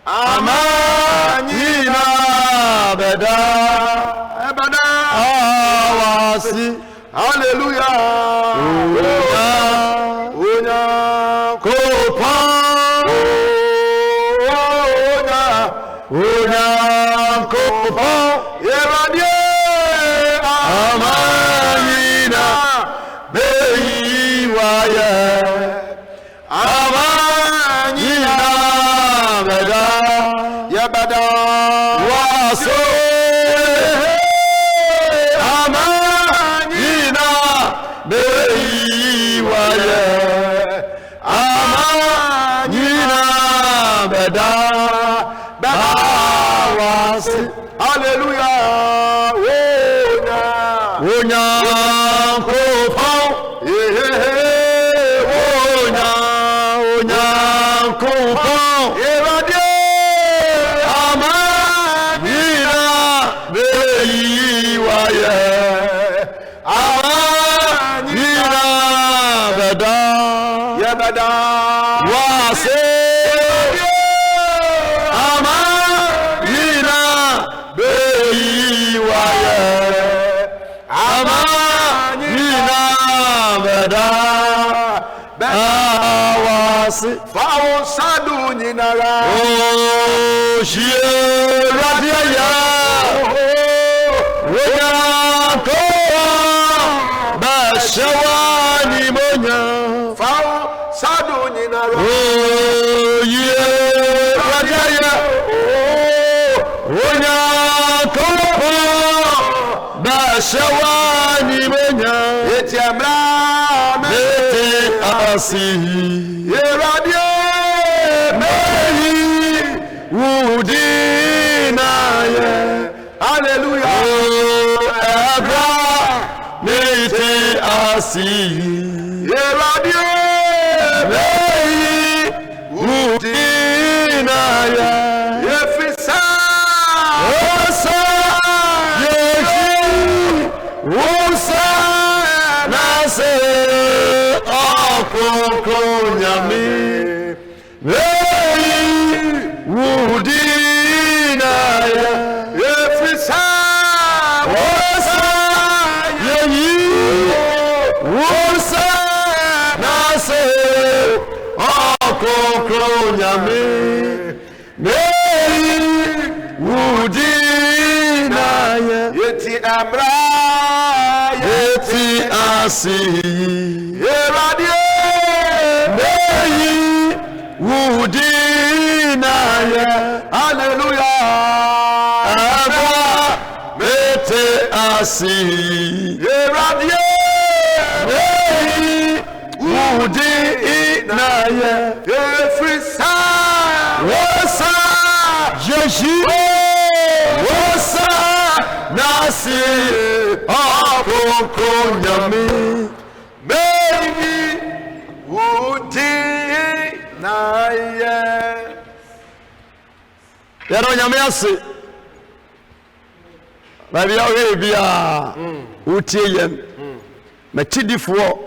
Amanyina beda awasi. Hallelujah. Onya kopa. Onya kopa. Yeradie amanyina beyiwaye. Amanyina beda yabada waso. Amanyina beyiwaye. Amanyina beda bawasi. Hallelujah. Onya kopa. Onya kopa. Yeradie amanyina beyiwaye. Amanyina beda yabada wase. Amanyina beyiwaye. Amanyina beda bawasi. Fawo sadu nyinara. Oh, shie radia ya. Onya ko bashawani monya. Fawo sadu nyinara. Oh, ye radia ya. Onya ko bashawani monya. Etiamra mete asi. Yeradie mehi udinaye. Hallelujah. Ebra mete asi. Yeradie mehi udinaye. Yefisa osa yehi osa nase akokonyami. Mehi udinaye. Yefisa osa yehi osa nase akokonyami. Mehi udinaye. Yeti amra yeti asi. Yeradie mehi udinaye. Hallelujah. Abra mete asi. Yeradie mehi udinaye. Efrisa wosa yeshi wosa nasi akokonyami. Mehi udinaye. Yaro nyame ase. Baby awe bia utie yen. Machidifo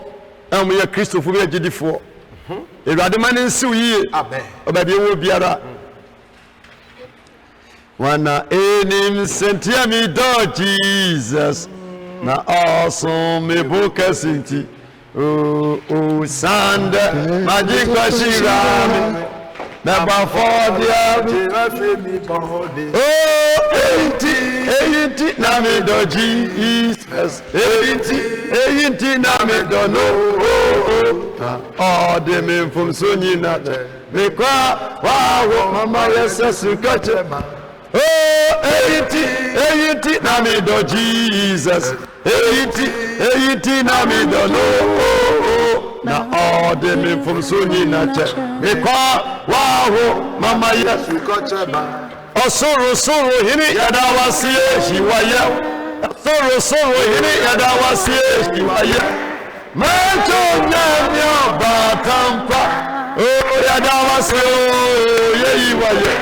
am ye Christopher be agidifo. Ewade mane nsiw yie. Amen. Baby wo biara. Wana enim sentia mi do Jesus. Na awesome me boka sinti. Oh sanda magic washirami. Never for the eighty na me do Jesus. 80 na me do no. Oh de me from sunyi na me kwa wow mama yesu kache. Oh 80 na me do Jesus. 80 na me do no. Na all the men from Sunni Nature. Because wow, Mama Yesu Kocheba. Oh, sorrow, hini Yadawasi, she waya. Sorrow, hini Yadawasi, she waya. Manto Namio Batampa. Oh, Yadawasi, ye waya.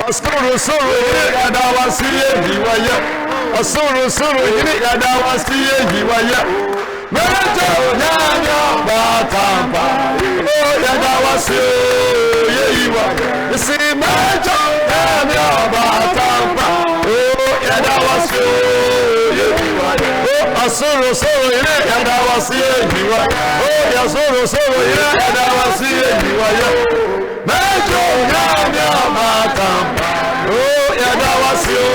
Oh, sorrow, hini Yadawasi, ye waya. Oh, sorrow, hini Yadawasi, ye waya. Manto Namio Batampa. Oh, Yadawasi, ye waya. You see, Manto. soro soro ire yada wasiye jiwa oh ya soro ire yada wasiye jiwa ya mejo nyamya matamba oh yada wasiye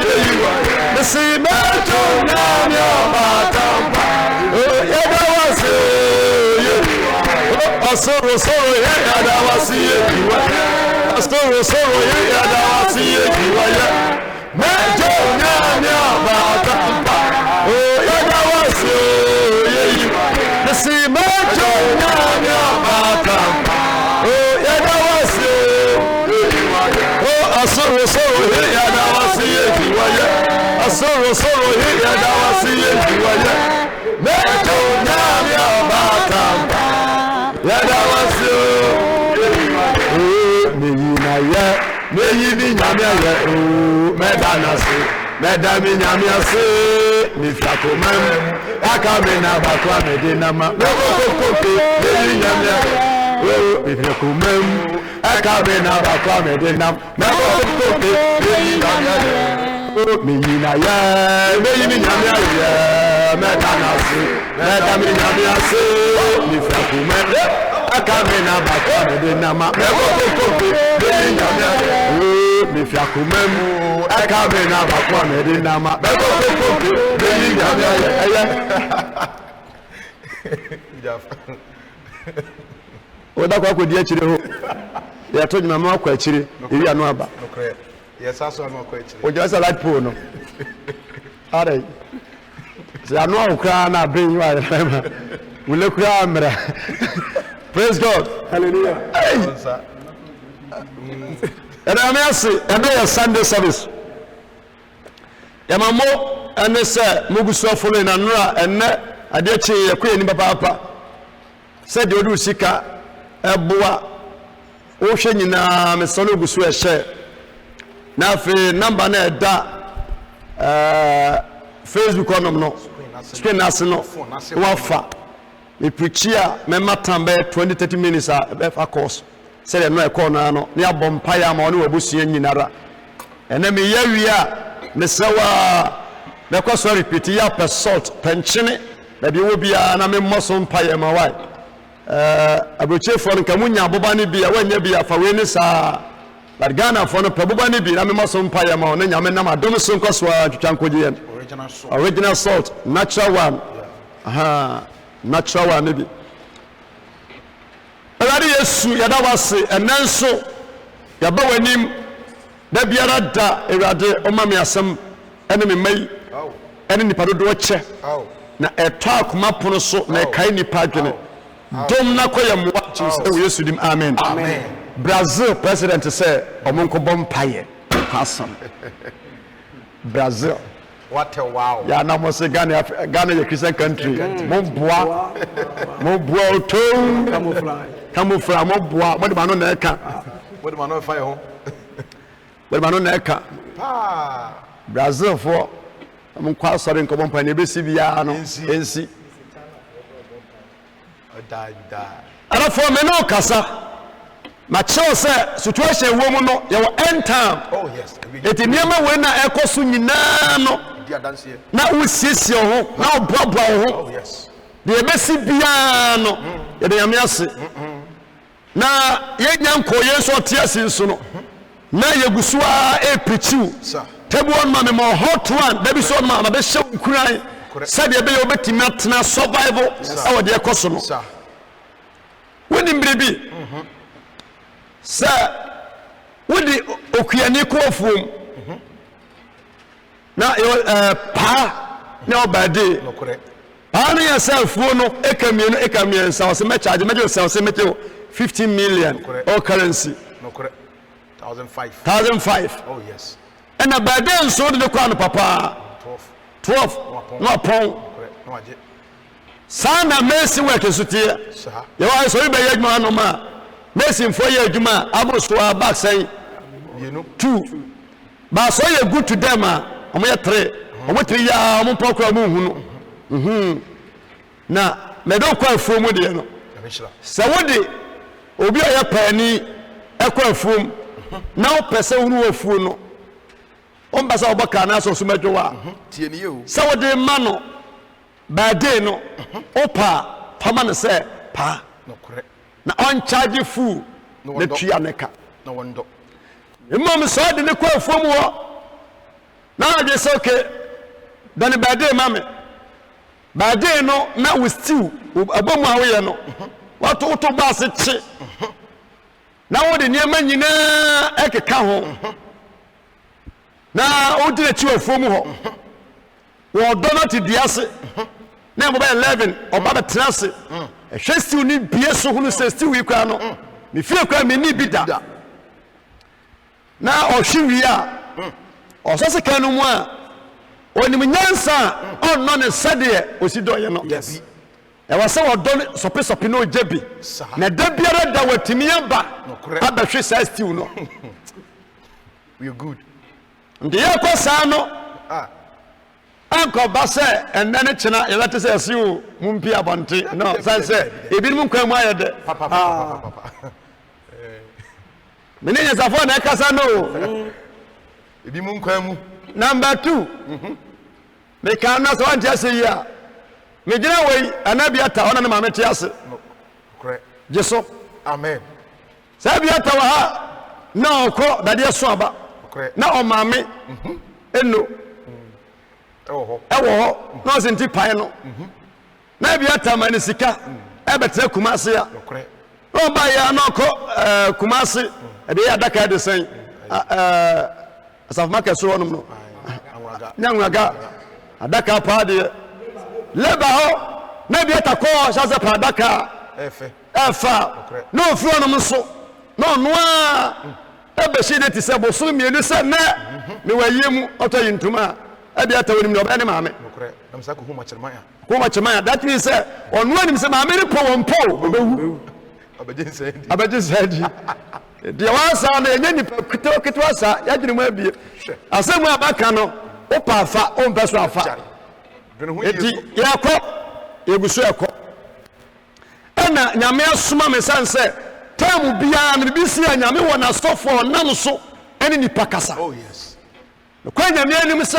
jiwa nisi mejo nyamya matamba oh yada wasiye jiwa soro ire yada wasiye jiwa soro ire yada wasiye jiwa ya mejo nyamya matamba oh yada wasiye jiwa nisi mejo nyamya matamba oh yada wasiye jiwa oh soro yada wasiye jiwa ya soro yada wasiye jiwa ya mejo nyamya matamba yada wasiye jiwa meyina ya meyini nyamya ya oh medanase medami nyamya se mi fiakomam akamena bakwa medinama mekokoke meyi nyamya oh mi fiakomam akamena bakwa medinam mekokoke meyi nyamya oh meyina ya meyini nyamya ya medanase medami nyamya se mi fiakomam akamena bakwa medinama mekokoke meyi nyamya oh mi fiakomam akamena bakwa medinama mekokoke meyi nyamya oda kwa kodi akire ho ya to nyama ma kwa akire ewi anu aba yes aso anu kwa akire o just like po no are se anu okra na ben you are wule kura amra praise God hallelujah and I'm asking and there Sunday service yamamo ene se muguso follow na nura enne ade chi yakwe ni papa se de odu sika eboa o hwe nyina me so no guso ehye na fe number na eda Facebook onom no screen nas no wafa me preachia me matambe 20-30 minutes a course se de no e call na no ne abompa ya ma one wabusia nyinara ene me yawia me sewa me kwa so repeat ya per salt penchene na bi wo bia na me moso mpa ya ma wai abrochefo no kamunya aboba ne bia wanya bia fa we ne sa Ghana for no paboba ne bi na me moso mpa ya ma no nyame na madom so nkoso atwatwankoje original salt natural one natural one ne bi Elari Yesu yada wase enenso yaba wanim da biara da ewade omame asem ene me mai ene nipa dodo che na etwa akoma pono so na kai nipa adwene dom na koye mwa Jesus Yesu dim amen Brazil president say omonko bompaye pasam Brazil what a wow ya na mo se Ghana a Christian country mo boa to camouflage mo boa mo de ma no na eka what man no fire home what man no na eka Brazil for mo kwa sorry nko bompa na ebesi bia no ensi ara for me no kasa ma chew say situation wo mu no ya end time oh yes eti niam we na ekoso nyina no na usiesie ho na oboabo ho oh yes de ebesi bia no ye de yame ase na ye nyanko yeso otiase nso no na yegusu a preachiu tebu on ma me mo hot one da bi so ma be hye kuran said ye be yo betimi atena survival awo de ekoso no woni mbrebi sa wodi okuani ko ofum na pa na obade pa na yasafuo no ekamienu ekamiensa o se me charge me just se me 15 million all currency no correct 1005 oh yes and abade nso de kwa no papa 12 no pon no aje sana mercy work sutie ye wa so be yadwuma no ma mercy for ye adwuma aboso back say you know 2 ba so ye good to them omo ye 3 omo 3 ya omo pokra mo hunu na me do kwa afuo mu de no se wodi obi oya pani ekwa afuo na o pese hunu afuo no o mbasa obaka na so medwo wa tie ni o se wodi ma no Bade no opa pama ne se pa no kure na on charge fool na tua ne ka no wondo imam so de ne kwa afom wo na age se okay dan bade mame bade no na we stew abomu awoye no wato to ba se che na wo de niam nyina ekeka ho na o de tua afom ho wo do not diase na mo ba 11 oba be trase ehwe stew ni bie so hunu se stew yi kwa no me fie kwa me ni bida na ohwi a osose kan no mu a onim nyansa onno ne sade osidoye no yes e wase wodo sope no jebi na da biara da watimi aba abahwe sa stew no we are good ndiye kwa sa no anko base enene chena yelate se asiu mumpi abonte no sanse ebinim kwa mu ayede papa menenya safo na kasa no ebi mu nkwa mu number 2 me kan na so anje ase ya me gina wei anabiata ona na mamete ase kure jeso amen sabiata wa ha na okọ dade so aba na o mame eno ewo no senti pai no na biata mani sika ebetre kumase ya no ba ya no okọ kumase ebe ya daka de sen asaf market so wonom no nyanwaga adaka pa de leba ho na biata ko shaza pa adaka efa no ofu onom so no noa ebe shi de ti se bo so mienu se na me wayemu oto yintuma abiata wonim no ba ne maame am sa ko huma chirmaya that means say on one say maame ni po won po obewu abeje sadi dia wansa na enye ni kito asa ya gine mu abie asemu abaka no opa afa o mpeso afa edi yakọ egusu ekọ ana nyame asoma me sanse tamu bia na bibisi ya nyame wona stofo nam so eni ni pakasa oh yes kwa nyame anim se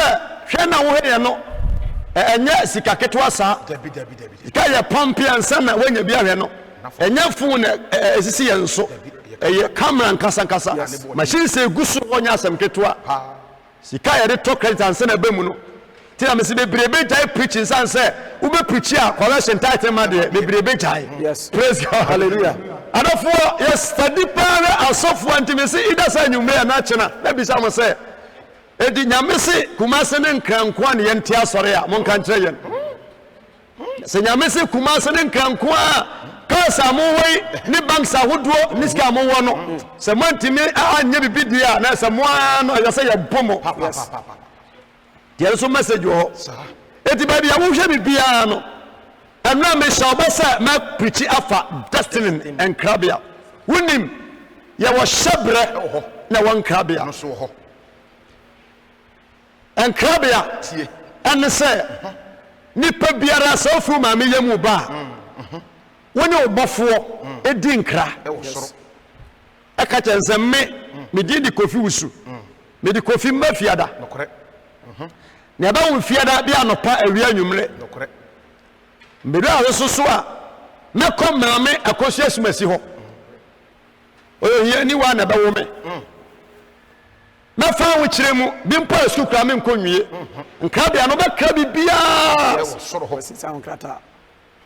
hwe na wo he no enye sika ketwa sa dabi ka ye pompi ansa na wanya bia hwe no enye fu na esisi ye nso eye camera nkasa machine se gusu wonya asem ketwa sika ye de to credit ansa na ba mu no tia me se bebrebe jai preaching san say ube preach a collection title ma de bebrebe jai yes praise God hallelujah adofo yes study para asofo antimesi ida sa nyume na chena na bisa mo say edi nyame se kumase ne nkranko a ne yente asore a mon kan kire yen se nyame se kumase ne nkranko a ka sa mo wei ne banks ahodo ne ska mo wo no se mantimi anya bibidi a na se mo ano ya se ya bomo there is a message ho eti ba bia wo hwe bibia no enna me sha obasa ma preach afa destiny and krabia wonim ya wo shebre na won krabia no so ho and krabia tie and say nipa biara so fu ma me yemu ba woni obofo edi nkra e wo soro aka chense me di kofi wusu me di kofi mafiada no kore ne ba wo fiada bia no pa awia nwumre no kore mbedu a so a na kom maame akosi asumasi ho oyo hia ni wa na ba wo me na fa wo kire mu bi mpo asu kra me nkonwie nkra bia no ba kra bibia e wo soro ho sisa onkrata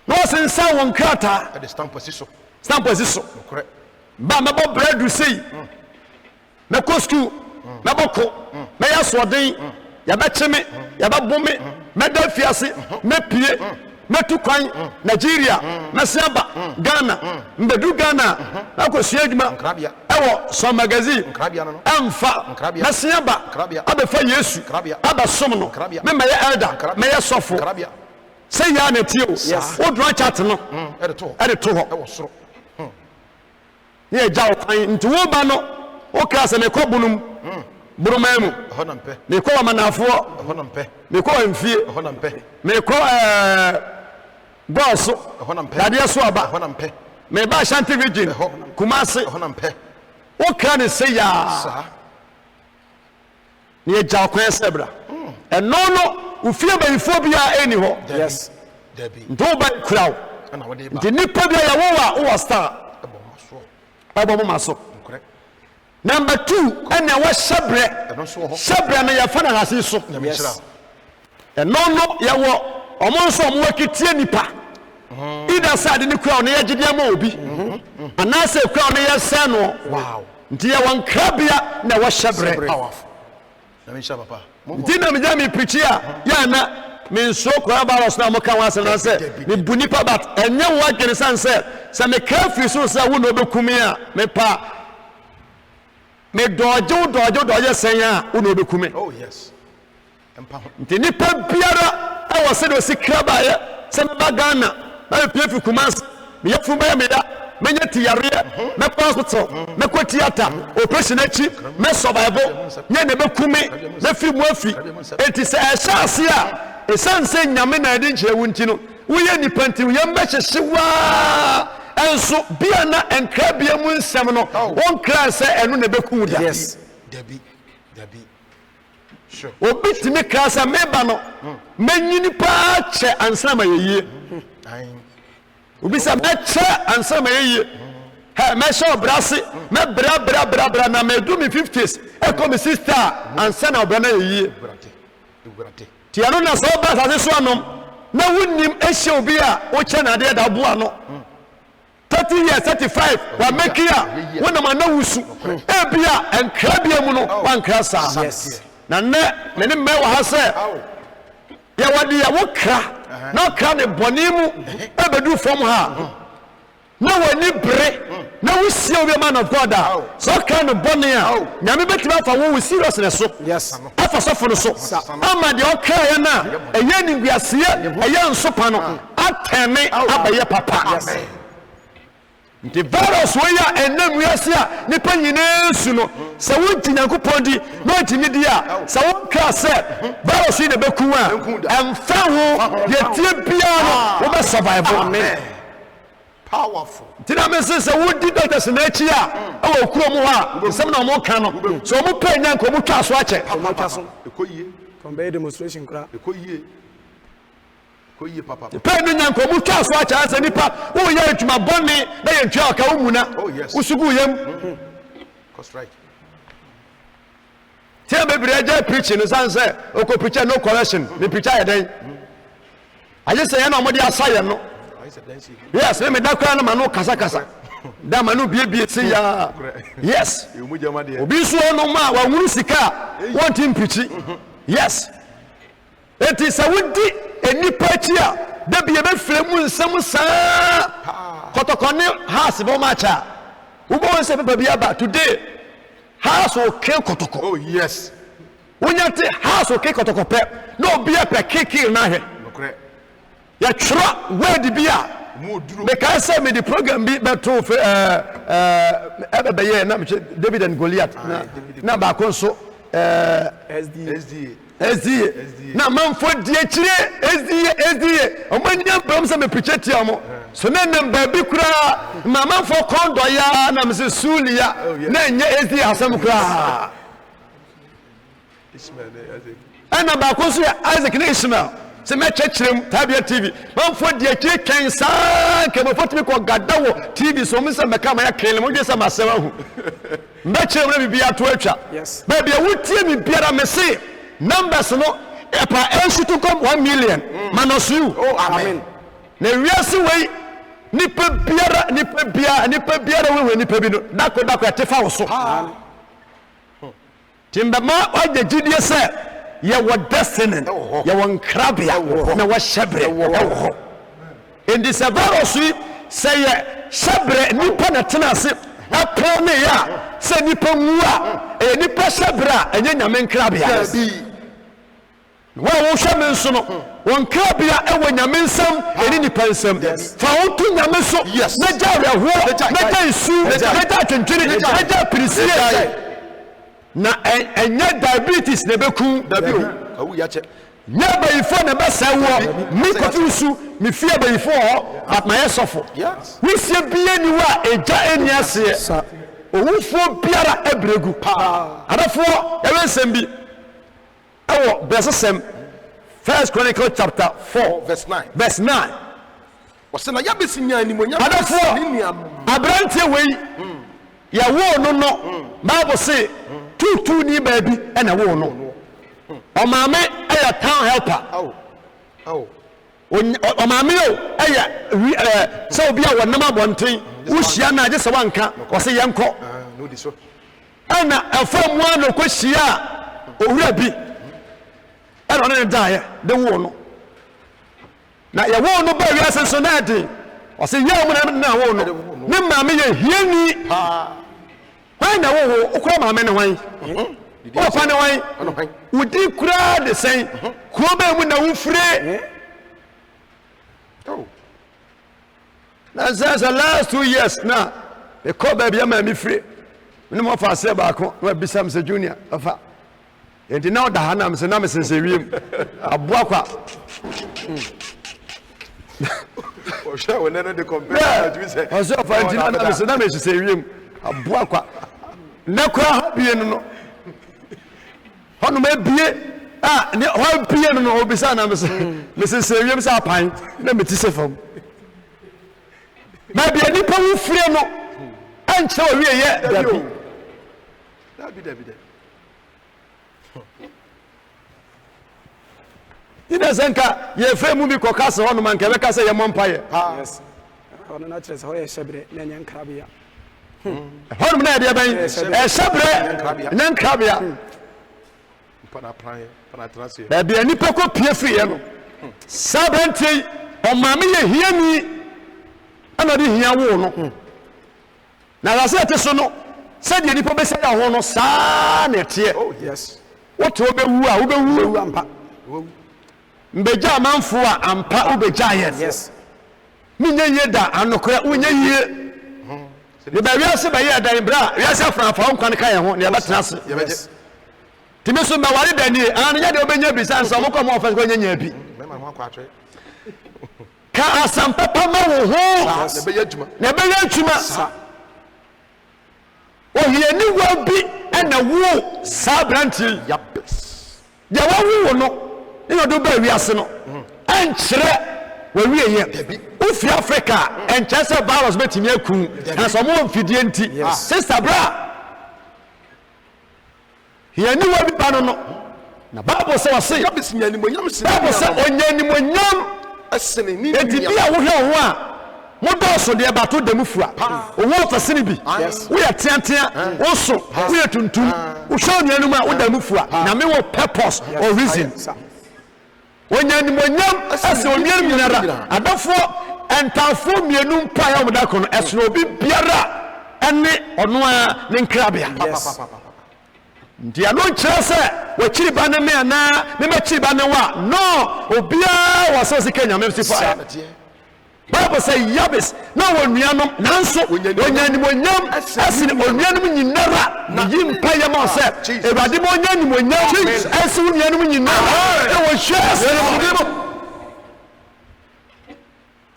no sensa won krata e de stamp asiso no kore ba ma bo bread sei na kosku na boko na ya soden ya ba cheme ya ba bome na da fiase na pie na tukwan Nigeria na Siaba Ghana mbedu Ghana na kosi adwuma ewo so magazine amfa na Siaba abefa Yesu aba som no me ma ya elder me ya sofo say ya na tie o do chat no e to ho ewo soro ye jaw kwan nti wo ba no o klase me ko bunum burumamu honampe me ko manafo honampe me ko amfie honampe me ko boss honampe dade so aba honampe me ba Shanti Virgin Kumasi honampe o kan say ya ne jaw kwan sebra eno no ufie ba ifobia eni ho yes Debbie. Nto ba kura. Ana wo de ba. Nti nipa bia ya wo wa star. Ebo mo maso. Correct. Number 2, ena wa shabre. Eno so ho. Shabre na ya fa na hase so. Yes. No ya wo omo nso omo wakitie nipa. Ida side ni kura no ya gide ama obi. Anase kura no ya se no. Wow. Nti ya wan krabia na wa shabre. Powerful. Na me sha papa. Nti na me ja me preach ya na me nso kura baros na mo kan wa se na se me bu nipa bat enye wo adwene san se me ka fi so se wo no obekumi a me pa me doje sen a wo no obekumi. Oh yes. Nti nipa biara e wo se do sikra ba ye se me ba Ghana na pie fi Kumasi me yafu ba me da menya tiyare me hospital me ko theater operation achi me survival nye ne bekumi me fi mu afi enti se e chance a esanse nyame na de nche wunti no wo ye nipa nti wo ye mbehye wa enso bia na enkra bia mu nsem no won kra se eno ne beku da. Yes. Debbie. Sure. Obi timi kra se meba no manyini pa che ansa ma yeye. Obi se me che ansa ma yeye. Ha me show brase me bra na me do me 50s e ko me sister ansa na obra na yeye. Ti ano na so ba sa so anom na wunnim ehye obi a wo che na de da boa no 30 years 35 wa make ya wona ma na wusu e bia enkra bia mu no wan kra sa. Yes. Na ne me ne me wa ha se ya wadi ya wo kra na kra ne boni mu e bedu fom ha na wani bre na wusi obi man of God so kra ne boni a nyame betima fa wo seriousness so. Yes. Afa so for so ama de o kra ya na eye ni guase eye nso pa no atene abaye papa. Amen. The virus we ya enam wiase a nipa nyina su no se wonti Nyankopon di no ntimi di a se won ka se virus ni beku a emfa ho yetie bia no wo be survive. Amen. Powerful. Tina me se wodi doctors na chi a awo kuro mu ha sem na mo ka no so mo pa Nyanko mo twa so ache Ekoyie. From the demonstration kra. Ekoyie papa. Pe no Nyanko mo twa so ache asa nipa wo ye atuma bonni na ye ntwa aka wo mu na usugu yem. That's right. Tell me I preaching no san say o ko preach no correction me preach ya den I just say na mo dia saye no. Yes me da kwa na ma no kasa da ma no bie say ya. Yes obi so no ma wa wuru sika want him preach. Yes it is a wudi enipa chi a da bie be frɛ mu nsɛm saa kotokone house bo macha wo bo se be bia ba today house okay kotoko. Oh yes. Unyate house okay kotoko pe no bia pe kiki na he. Nokre. Ya chura word bia. Me can say me the program be to be na David and Goliath na ba konso SDA na manfo die chire SDA o manya bam se me preach tia mo so na nam ba bi kura ma manfo kondo ya na me se sulia na nya SDA asem kura Ismail Isaac ana ba konso ya Isaac na Ismail se me chechirem Tabia TV manfo die chire ken sa ke mo fotimi ko gadawo TV so me se me ka ma ya ken mo de se ma se wa hu me chirem na bibia to atwa Yes. baby wutie mi biara me se numbers no epa ensu to come 1 million manosu. Oh amen. Na wiase wei nipa biara we nipa bi no dako atefa wo so timba ma waje gidie se ye wo destiny ye wo nkrabia na wo hyebre wo in this virus say ye hyebre nipa na tenase apo ne ya se nipa nwua nipa hyebre enye nyame nkrabia wo hweme nso no won krabia ewo nyame nsam eni nipa nsam fa wo tu nyame so na jare ho na ja isu na ja twentwiri na ja prisia na enye diabetes na beku Dabi awu ya che nya bayifo na besa wo mi kofi usu mi fie bayifo at my sofo we se bie ni wa eja eni ase owufo biara ebregu adafo ewe nsem bi ewo besesem First Chronicles chapter 4 verse 9. verse 9. What's na yabesi nya ni mo nya Abrante wei ya wo no Bible say tutu ni baabi na wo no o maame aya town helper o maame o aya so bia wo nam abonten wo hia na age se wanka wo se yenko no di so ana afam wa no ko hia owura bi ana ne dae de wo no na ya wo no ba wi asenso na ade o se ya mo na wo no ne maame ye hiani why na wo ukura maame ne wan o fa ne wan udi kura de sen ko ba mu na wo fire na za last 2 years na e ko ba bia ma mi fire ne mo fa se ba ko wa bisam se junior afa e di na da ha na me se se wiem aboa kwa o sha we na de compare to say o so fa di na me se wiem aboa kwa na kwa bie no hono ma bie ne ho bie no obisa na me se wiem sa pan na me ti se fam ma bie ni pa wo fire no anche o wie ye dabi ina senka ye fe mu bi ko kase hono man ke be kase ye mompaye yes hono na tres ho ye shebre na nyan krabia hono na de ben shebre nyan krabia pana transie ba bia ni pa ko pie fi ye no sabenti o mame ye hiani ana de hia wo no na la se te so no se de ni pa be se ya ho no sa na tie oh yes what wo be wu a wo be wu ampa mbeja manfo a ampa ubeja yes minye yeda anokora unye yie ne ba wiase ba ye dan bra wiase afranfa nkwan kan ye ho ne abatena se yes timi so ma wale dani an nya de obenya bi san so mo ko mo fa ko nya bi me ma ho akwa atwe ka asam papa ma wo ho ne be ye adwuma o ye ni wa bi na wo sa branti yabes ya wa wo no ino do ba wiase no enkyere wa wieye ufi Africa enkyese virus betimi akun na so mo mfidie nti sister bra here ni wa bi pa no na Bible say wase yabes nya ni mo yam se Bible say onya ni mo nyam asene ni enti bia wo hwe ho a mo do so de ba to dem fua owo fasini bi wo ya tiantia wo so wo ya tuntum wo hwe nuanum a wo da mu fua na me wo purpose or reason onya ni mo nyam ase omier minara adafo entafo mienu mpa ya omda kono esno obi biara ene ono a ne nkrabia ndia no nkyere se wakiri ba ne me ana me makiri ba ne wa no obia waso sika nyame sifa Bible say yabes na wonuanom nanso onya ni mo nyam ase ne onuanom nyinara na yimpa ya ma se ewade mo onya ni mo nyam ase wonuanom nyinara e wo hwe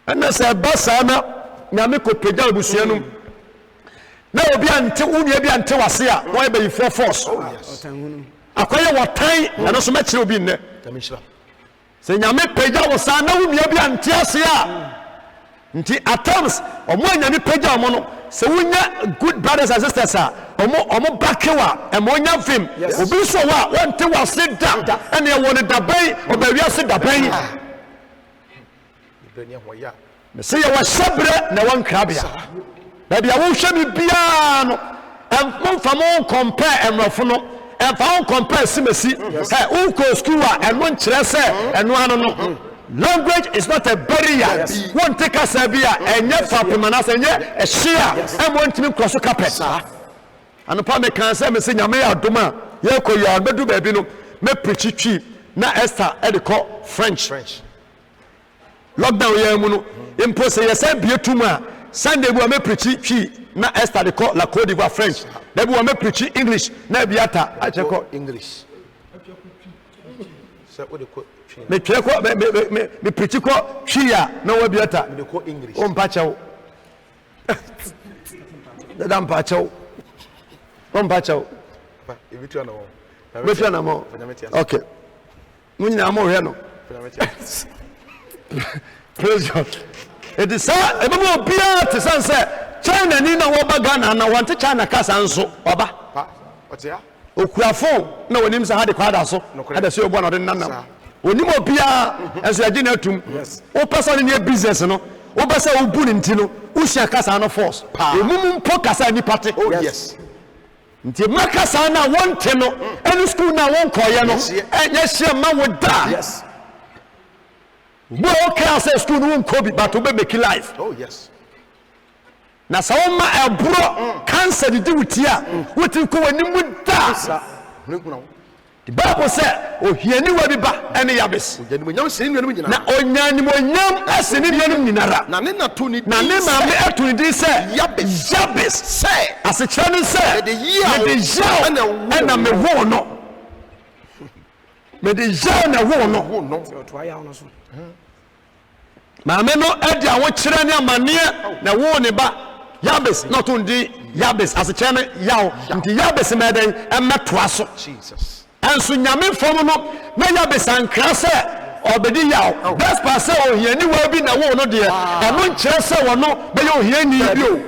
ana se basa na nyame ko pega obusuanum na obi ante unua bi ante wase a wo e be for force akoye wotan na so ma kire obi nne se nyame pega wo sa na unua bi ante ase a nti at times omo nyame pega omo no se wonya good brothers and sisters a omo bakewa e mo nya fim obi so wa wonte wase da ene ye woni dabai obawiase dabai me se ye wa shebre na wan krabia na bia wo hwe mi bia no emfa mo compare emrofo no emfa on compare simesi unko school a eno nkyere se eno ano no language is not a barrier won't take us a bia enye fapemanase enye ehia emontimi kroso carpet anopa me kan se me se nyame adoma ye koya bedu ba bi no me preach twi na Esther e de call French lockdown ye mu no impose ye se bietum a Sunday bu me preach twi na Esther de call la Côte d'Ivoire French na bu me preach English na biata a che call English se o de ko me twe ko me preach ko twi a na wa biata me ko English o mpa chew da mpa chew o mpa chew ebitu na wo betu na mo okay munyina mo hwe no Praise God. It is a people beer to sunset. China Nina Wabagana and I want to China Casanso, Oba. What's here? Okuafo na wonim sa hade kwada so hade so obo na de nanam onim obia enso ya gina tum o person ne business no o be say obu ne nti no o hia kasa no force emum mpo kasa ni party. Oh yes. Nti makasa na wonte no any school na won koye no enye hia ma wo da. Yes. Bo kasa school no ko bi but obe make life. Oh yes. Na sawma ebro cancer di wutia wuti ko wani mu da. The Bible said ohiani wa bi ba ene Yabes na onyani monyam asini nuanum nyinara na ne na to ni na ne ma me atuni di say Yabes say asechira ne say the yaw na me wo no me the yaw na wo no to aya no so ma me no edi awo kire ne amane na wo ne ba Yabes not undi Yabes asechira ne yaw nti Yabes me den emetoa so Jesus. And so nyame fom no na Yabes ankra se obedi yaw best pass say ohiani wa bi na wo no de eno nkire se wo no be ye ohiani bi o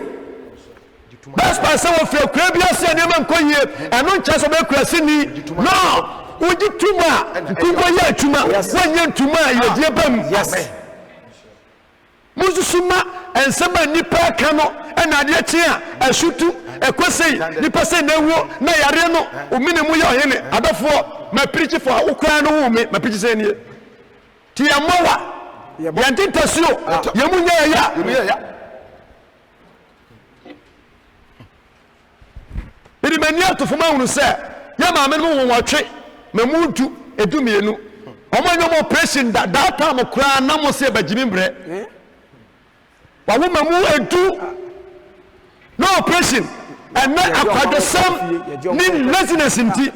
best pass say wo fe kura bi ase ne man koyie eno nkire se be kura sini no uji tuma kungo ye tuma wanye tuma ye die bam yes muzusuma ensema nipa ka no ena de chia asutu ekosei nipa se na wuo na yare no omini mu ye ohene adofo ma preach for ukran no wo me ma preach se nie ti amowa yanti tasuo yemu nya ya bidi mani atofo ma hunu se ya ma me no wo watwe mamudu edumienu omanyo mo pressing that time kura na mo se bagimi mbre wawo mamu edu no operation and na akwadesam ni laziness nti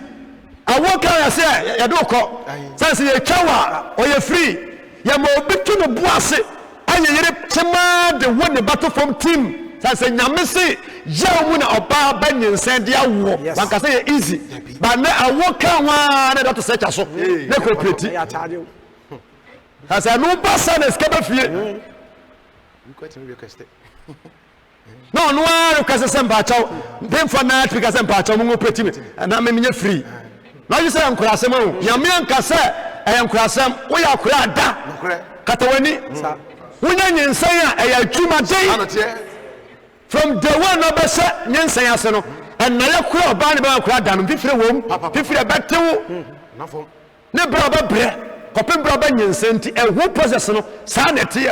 awo kan ya say ya do ko sense ye twawa o ye free ya ma obitu no buase ayeyere chema de won the battle from team sense nyame se ya mu na oba ba nyinsen de awo banka say ye easy but na awo kan wa na to search aso na cooperate sense no basa na skaba fie no no one can say mpacho dem for na trika say mpacho mo petime na me nya free na you say ankurasem o nyame anka say ankurasem wo ya akura da katawani wonya nyensan a eya twuma den from the one no be say nyensan ase no en na yakura oba ne ba akura da no fifire wom fifire betewo na fom ne bra ba bre kopem bra ba nyensan ti e wo process no sa na tie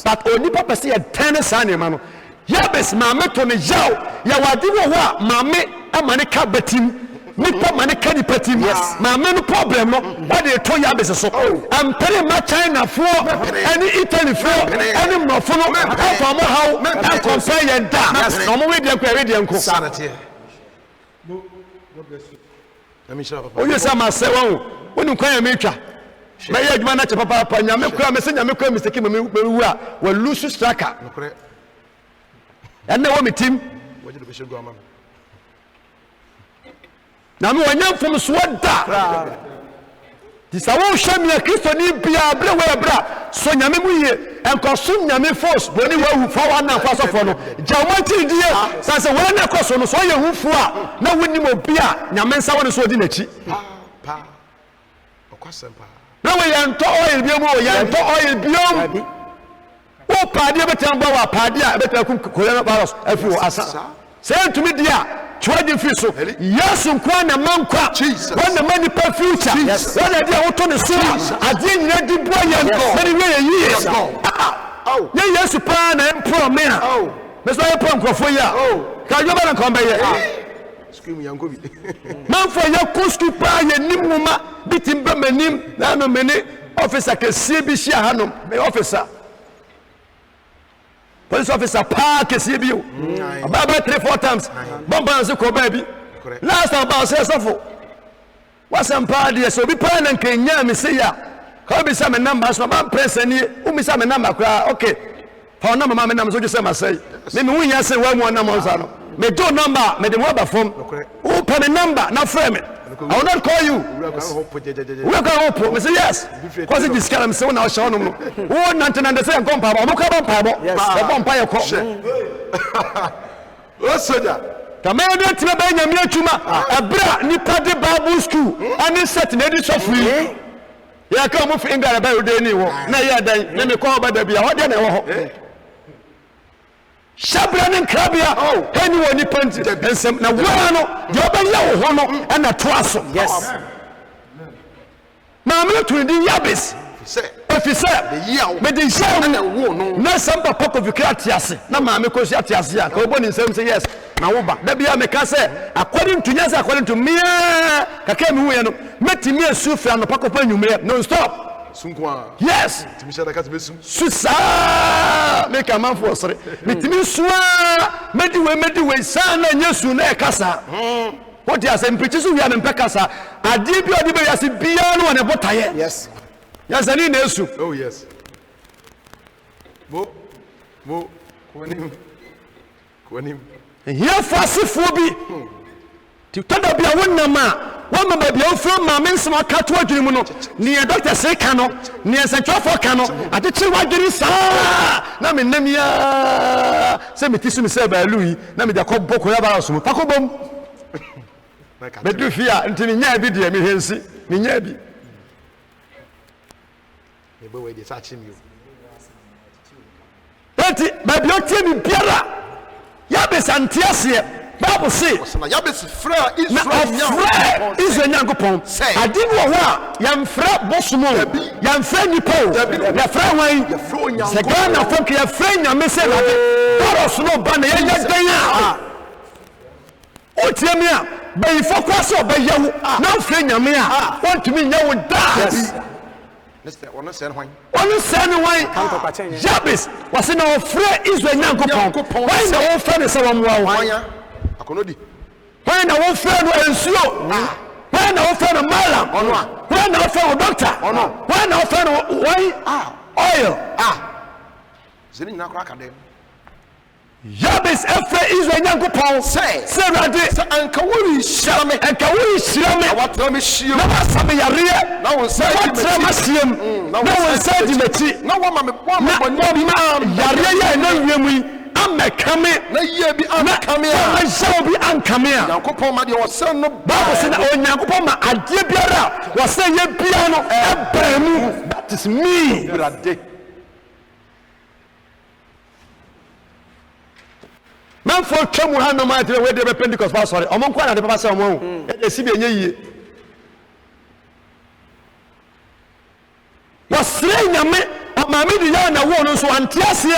but oni papa say e ten sa ne ma no Yabes mame to ne yaw ya wadi wo ho mame amane ka batim nipa mane ka ni patim mame no problem no wadi to Yabes so ampere ma China fo ani Italy fo ani mofo no afa mo haw and compare yen da no mo we de nko sanity. God bless you. Let me show papa. Oye sama se won woni kwan ya metwa me ye adwuma na che papa nyame kura me se nyame kura mistake me wu a wa lose striker and now me team what did the bishop go am na me wanyam from swada disa wo hwa me Kristo ni bia bre we bra so nyame mu ye enko so nyame force boni wa hu fa wana fa so for no jawmati die sanse wo na koso no so ye hu fu a na woni mo bia nyame nsa woni so di na chi pa okwasempa na we yanto oil bi mo yanto oil biom o padia betan ba wa padia betan ku corona virus afi asa say ntumi dia chwaje fi so yesu kwa na mankwa wana mani pa future wana dia woto ne so ade nyina di bo ye no mani we yi ye yesu pa na empro me a me so ye pa nkrofo ya ka yo ba na kon ba ye scream yango bi man for ye kusku pa ye nimuma bitim ba manim na no meni officer ke sie bi hia hanom me officer police officer park see you about 3-4 times bomba nso ko ba bi last time ba say sofo wasam pa de so bi pa na nkenya me say ya ka bi say me number so ba press ni u mi say me number kra okay fa number ma me number so just say ma say me hu ya say wa mu number so no me do number me de mo ba form u pa me number na frame I will not call you. We are going to. I say yes. Because it is kind of so now. Show no. Oh, nothing understand. Come, Papa. I'm coming, Papa. Yes. Come, Papa. What's that? Kamede ti be nyame atuma abra nipa de Bible school ani set na edi so free ya ka mo fi ngara ba ode ni wo na ya dan na me ko ba da bia ho de na wo ho shabra ne krabia eni wo nipa nti ensem na wo no de oba ya wo ho no na to aso yes na me to ndi Yabes officer me dey show na some papa ko fikra tiase na ma me ko sia tiase ya ka obo ni nsem say yes na wo ba da bia me ka say according to nyasa according to me kaka me hu ye no metimi asu fra no pako pa nwumre no stop sunkwa yes timi shada ka tibesu susa me ka man for sore metimi suwa medi we sa na nyesu na e kasa what dia say mpichi so wi am mpekasa ade bi odi be yase bia no ne botaye yes yes ani na esu oh yes mo konim here fasifo bi ti tada bia wonnama wa mama bia ofro ma men sema ka to adwene mu no ne doctor say ka no ne sentwafo ka no ade chi wadwene saa na me nam ya se metisu me se ba lui na me de ko boko ya ba so pa ko bom be du fia ntini nya bi de me hensi me nya bi e bo we de sa chim you enti ba bi o tie mi biara Yabes antiase Bible say Yabes fra Israel Nyankopon adi wo ho a yamfra bosomo yamfra nipo yafra wan segana fok yafra nyame se na boros no ba na yadan a o tie mi a bayi fokwaso bayawu na mfra nyame a wontumi nyawo da Ono sen hwan Yabes wase na ofre Israel Nyankopon why na wo fa ne se wo mwa wo akonodi why na wo fa no ensuo why na wo fa no malam why na wo fa no doctor why na wo fa no oil zeni nyina kra kadem Yabes efre Israel Nyankopon say rade anka wori shirame awatra me shiem na wasame yare na won say watra masiem na won say di mechi na wama me boni yare ya na wiemu amekame na ye bi amekame a na shaw bi ankame a Nyankopon ma de wosen no Bible say na Nyankopon ma ade biara wose ye bia no ebremu that is me rade man for twemu ha no ma tire we de Pentecost pa sorry omon kwa na de papa say omon e si bi enye yie wasre nyame maame di ya na wo no so antiase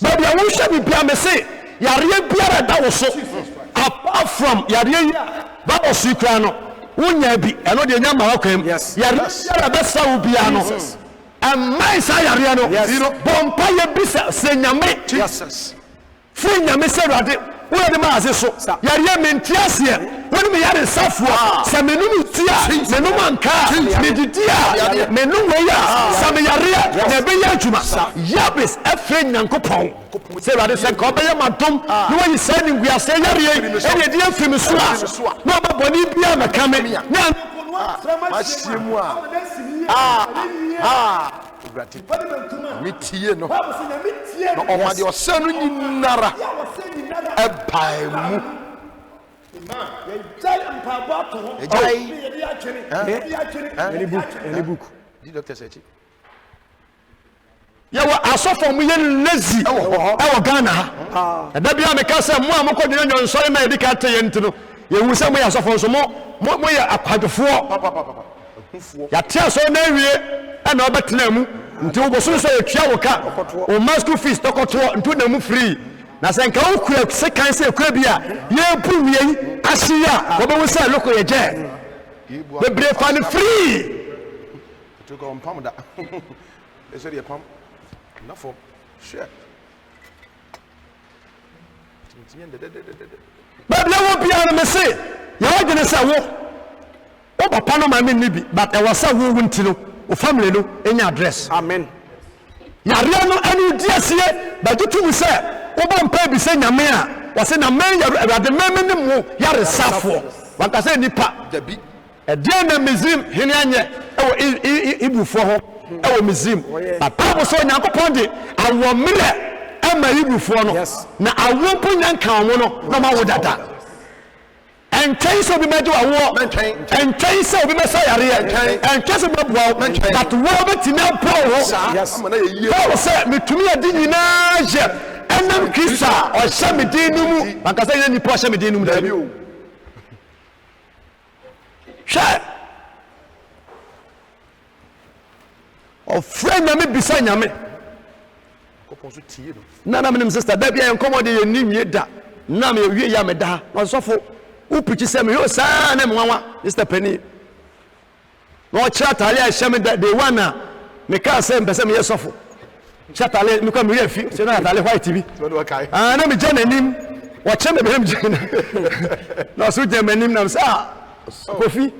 ba bia wo hwe bi bia me say yare biara da wo so apart from yare ya ba wo su kra no wonya bi eno de nya ma wakwam yare biara be sa wo bia no amai sa yare no bompa ye bi se nyame Jesus Fun nyame se rade wo de ma ase so yare mentiase woni me yare safo se menunu tia menum anka medidia menum weya se me yare na be ya adwuma Yabes efre Nyankopon se rade se ko be ya madom no yi se ni ngua se yare e de afim so a no ba boni bia makame na masiemu mitie no no omade osanu nyinara ebaimu any book di doctor say ya wa asofo mu ye lazy e wo Ghana ha da bia me ka se mo a moko de nyon sori ma e ka taye ntino ye wu se mo ya asofo so mo ye akwadefo ya tia so na wie na obetena mu nti wo boso so etwa wo ka o masku fees tokoto ntu na mu free na se nka wo kura se kan se kura bia ye pu wie ahia wo be wo se loko ye je be bre fan free to go on pam da eso de pam na for share tintin de ba bia wo bia na me se ye wo gene se wo papa no ma me ni bi but e was wo wunti no o family no enya address amen yare no anu diesie ba tutu se wo ba mpa bi se nyame a wase na men yare de men ni mu yare safo wanka say nipa dabi ɛdeɛ na Misrim hene anyɛ ɛwɔ Ibufoɔ ho ɛwɔ Misrim papa so Nyankopɔn de awɔ mmerɛ ama Ibufoɔ no na awɔ mpo nyanka wɔn no na ma wo dada ɛntwɛn sɛ obi mɛgye wawoɔ ɛntwɛn sɛ obi mɛsa yareɛ ɛntwɛn sɛ bɛboa wo but wo bɛtumi aboa wo Paul sɛ metumi adi nyinaa yɛ ɛnam Kristo a ɔhyɛ me din no mu ankasa yɛ nipa ɔhyɛ me din no mu dabi hwɛ ɔfrɛ Nyame bisa Nyame na menim sister da bia yɛnkɔmmɔ de yɛni nwie da na meyɛwie yɛ meda ha na ɔsɔfo wopikyi sɛ meyɛ saa ne mwawa Mr. Penny na ɔkyerɛ atale a ɛhyɛ me da day one a mekaa sɛ mpɛ sɛ meyɛ sɔfo kyerɛ atale mekɔ meyɛ afi sɛ na atale white bi na megya n'anim wɔkyerɛ me bɛhɛ megya na ɔso gya m'anim nam sɛ Kofi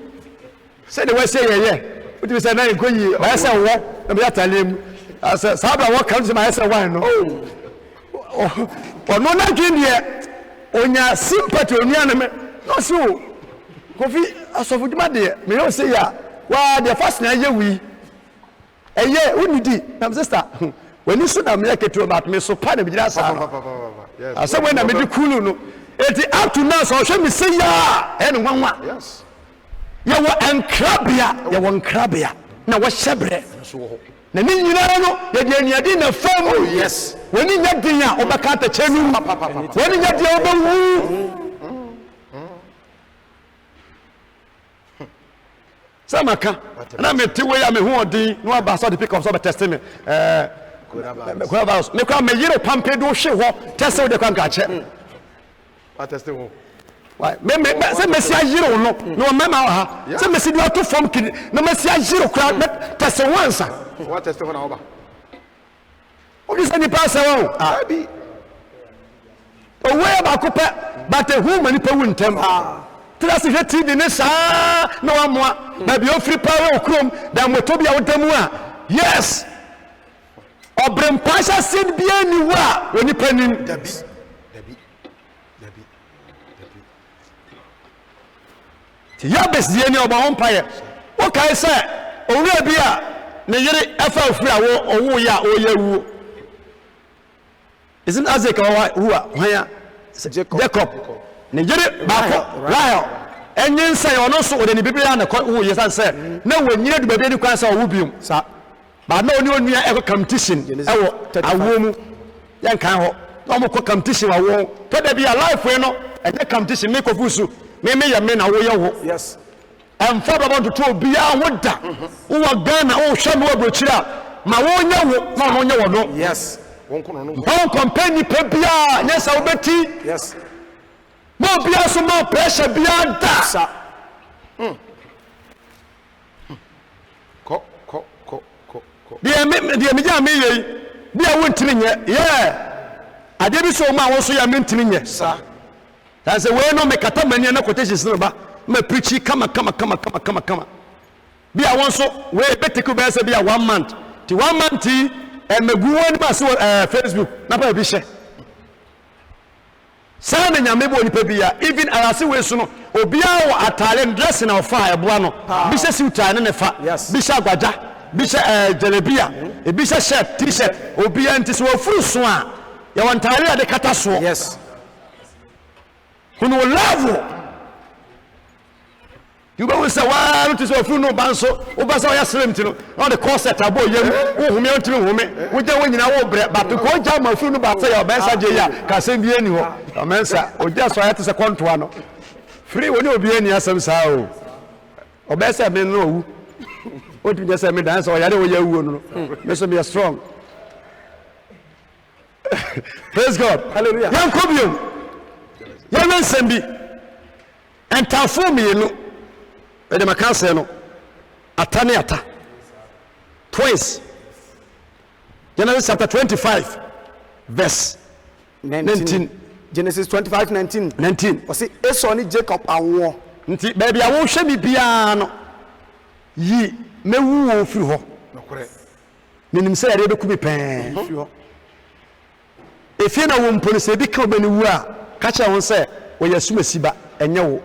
sɛde wɔahyɛ yɛyɛ wotumi sɛ na nkɔ yie mayɛ sɛ wɔ na meyɛ atale mu saa bra wɔka no sɛ mayɛ sɛ wan no ɔno na dwen deɛ onya sympathy onua ne me no si o Kofi asofo dwuma de me yo say ya wa de first na ye wi eye unidi na sister wani so na me keto but me so pa na bigina sa asa we na me di kulu no eti up to now so hwe me say ya e ne nwanwa yes ye wo enkrabia na wo hyebre na ni nyina no ye de aniade na fam yes wani nya din a obaka ta chenu wani nya dia obawu Samaka na me ti we ya me ho odin no aba so de pick up so be test me coronavirus me kwa me yiro pampe do hwe ho test we de kwa nka che test ho why me se me si ayiro no no me ma ha se me si do to form kid na me si ayiro kwa test once what test ho na oba o di se ni pass won abi o we ba ko pe but who mani pe wu ntem Trust the TV ne saa na wa moa na bi ofri power okrom da moto bia wodamu a yes obrem pasha sin bia ni wa oni panim dabi ti ya bes die ni oba empire o kai se owura bia ne yere afa ofri a wo owo ya oyawu isn't Isaac who hwan Jacob ne yere baako Rahel enye nsan ono so ode ne biblia na wo yesan se na wonyire du bebe ni kwan sa wo biom sa ba na oni onua e competition ewo awo mu yan kan ho na mo competition awo to da bia life we no enye competition me ko fusu me ye me na wo ye ho yes emfa baba ntoto bia ho da wo Ghana wo hwe no abrochira ma wo nya wo ma no nya wo no yes won kono no won company pe bia nyesa wo beti yes mo bia so mo pressure bia da sa ko dia me ja me yi dia wontimi nye ade bi so ma wo so ya mentimi nye sa dan se we no me kata mani na quotations no ba me preach kama bia won so we betiku be se bia 1 month ti 1 month megu woni ba so Facebook na pa bi she sana nyame bo nipa bia even arase we so no obia wo atale dress na ofa eboa no bi se siuta ne fa bi se agwaja bi se jelebia bi se shirt t-shirt obia nti so ofuru so a ya wantare ade kata so yes kuno love you go say wa no to so ofuru no banso obasa ya slim ti no all the corset abo yem wo humi ontimi humi wo je wo nyina wo bre but ko ja ma ofuru no ba say ya obensa je ya ka sem bi ani ho omensa oja so ya te se kontoa no free woni obi ani asem saa o obensa me no owu o ti je say me dance o ya de wo ya wu no me so be strong praise God hallelujah yan kobiom yan nsem bi entafo me no ede makanse no atane ata twins Genesis chapter 25 verse 19 Genesis 25:19 o say Esau ni Jacob awo nti baby awo hwe mi bia no yi mewu wo firi ho nokore menim se yare be ku bi pen firi ho efie na wo mponi se bi ka obani wu a ka cha won se wo yasuma siba enye wo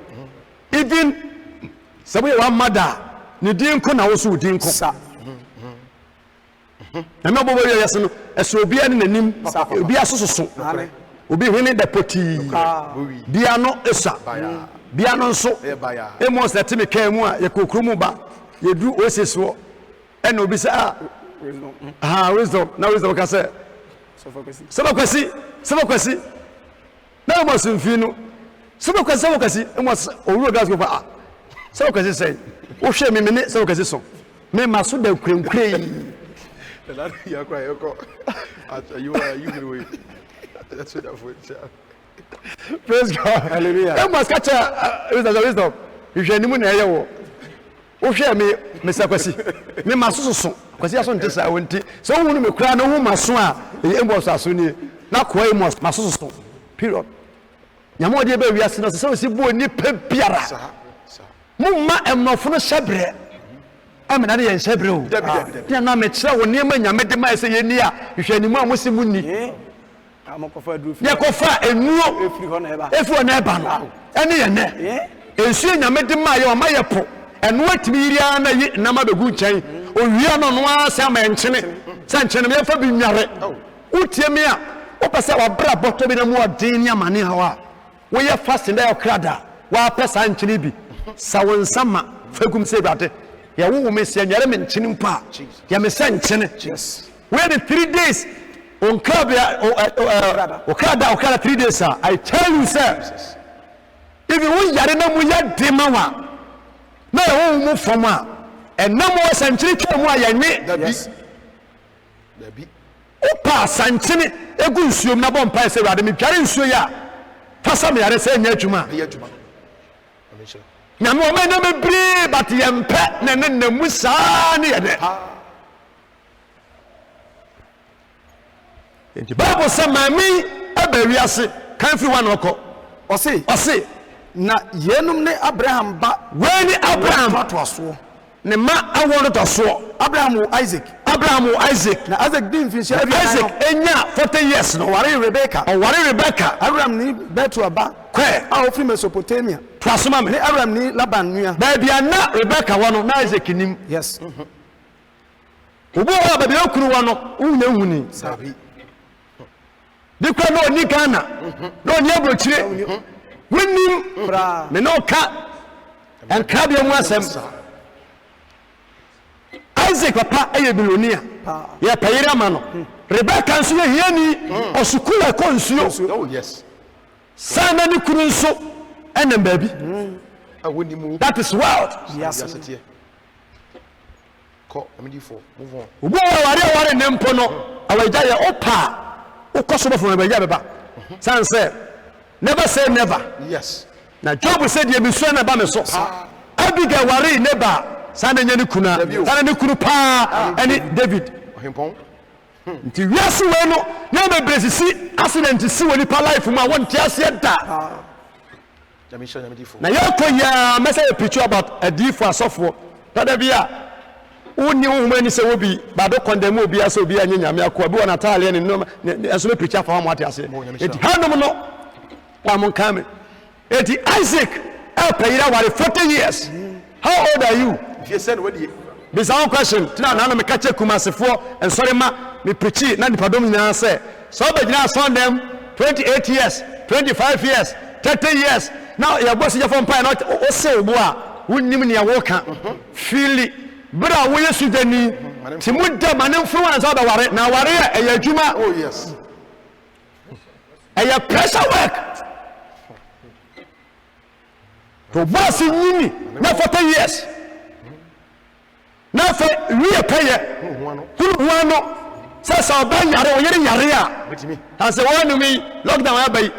even sabu wa mother ne din ko na wo so din ko sa na me bobo yes no eso obi ani nanim obi asososo obi hwene da poti bia no esa bia no nso e mo set me kan mu a ye kokuru mu ba ye du oseso e na obi sa wisdom na wisdom ka say saba kwasi na mo sunfi no saba kwasi e mo owuro gas go fa saba kwasi say wo hwe me ne saba kwasi so me maso da kwenkwe you cry, you will that's it for it. Praise God. Hallelujah. I must catch wisdom. You should know na yewo. Wo hwe me kwasi. Me maso so. Kwasi aso nte sa wonti. So wo nu me kra na wo maso a e mbo so aso ni. Na ko e maso so. Period. Nyamo de ba wiase no so si bo ni pa biara. Mumma emnofo no shebre. Amena de yen shebre o. Ya na me kira wo niam nyame de ma se yeni a hwe ni mu amosimu ni. Amokofa aduru fi. Ya kofa enuo Efiri ho na eba. Efu na eba no. Ene ye ne. Ensuo nyame de ma ye o ma ye po. Eno atimi iria na yi na ma begu nchen. Owia no no asa ma enchene. Sa enchene me fa bi nware. Utie me a wo pese wa bra boto bi na mu odin ni amane hawa. Wo ye fasting da okrada. Wa pesa enchene bi. Sa won sama fagum se brate. Ya wo me se nyare me nchene mpa. Ya me se nchene. Yes. Where the 3 days on Krabia Okada 3 days, sir. I tell you, sir. If you want Yarena Muya Demawa, no move from her, and no more century to Moya, Opa Sanchini, a good swim, Nabon Paisa, Radimi, Karin Suya, Tasami, I say, Yajuma. Namo may not be brave, but the Empet, and then the Musani. The Bible said, "Mami, aberiase kan fi wa na oko." Ose na yenum ne Abraham ba weni Abraham to aso ne ma awono to so Abraham Isaac na Isaac din fi share Isaac enya 40 years no ware Rebecca Abraham ni betu aba kwe a ofri Mesopotamia to asoma me ne Abraham ni Laban nua ba bia na Rebecca wono na Isaac nim yes obo wa ba bia okuru wono unya huni Sabi. Dikwa no ni Ghana no ni abrochire winnim me no ka en krabia mu asem Isaac papa eye bilonia ya payira ma no Rebecca nso ye hiani osukula ko nsuo Oh yes. sana ni kuru nso enem baabi that is wild yes Call MD4 move on. obo ware ne mpo no awaja ye opa ukoso bofo mabaya beba sanse never say never. Yes. Na Job said ye biso na ba me so Abigail ware neba sana nya ni kuna sana ni kunu pa ani David Ohimpon. nti wiase we no na be bresisi accident si woni pa life ma won ti ase da Jamisha MD4. na yakoya message preach about a deep for asofo tada bia woni humani se wobi ba do condemn obi ase obi anya nyame akwa bi wona taale ne no enso be preach for ma ate ase enti hanom no wa mon kame enti Isaac payira ware 40 years. How old are you? If you said what you this our question tina na me kache kumasefo en sorry ma me preach na nipadom nyina say so be gina son them 28 years 25 years 30 years now your boss you from pie not o say obo a wonnim ne yawoka feel bra wo yesu dani timuda manemfo wan so be ware na ware e adwuma. Oh yes. E pressure work to boss nyini na 40 years na fa we pay who sasa oban yare o yere yare a ase wonu mi lockdown abai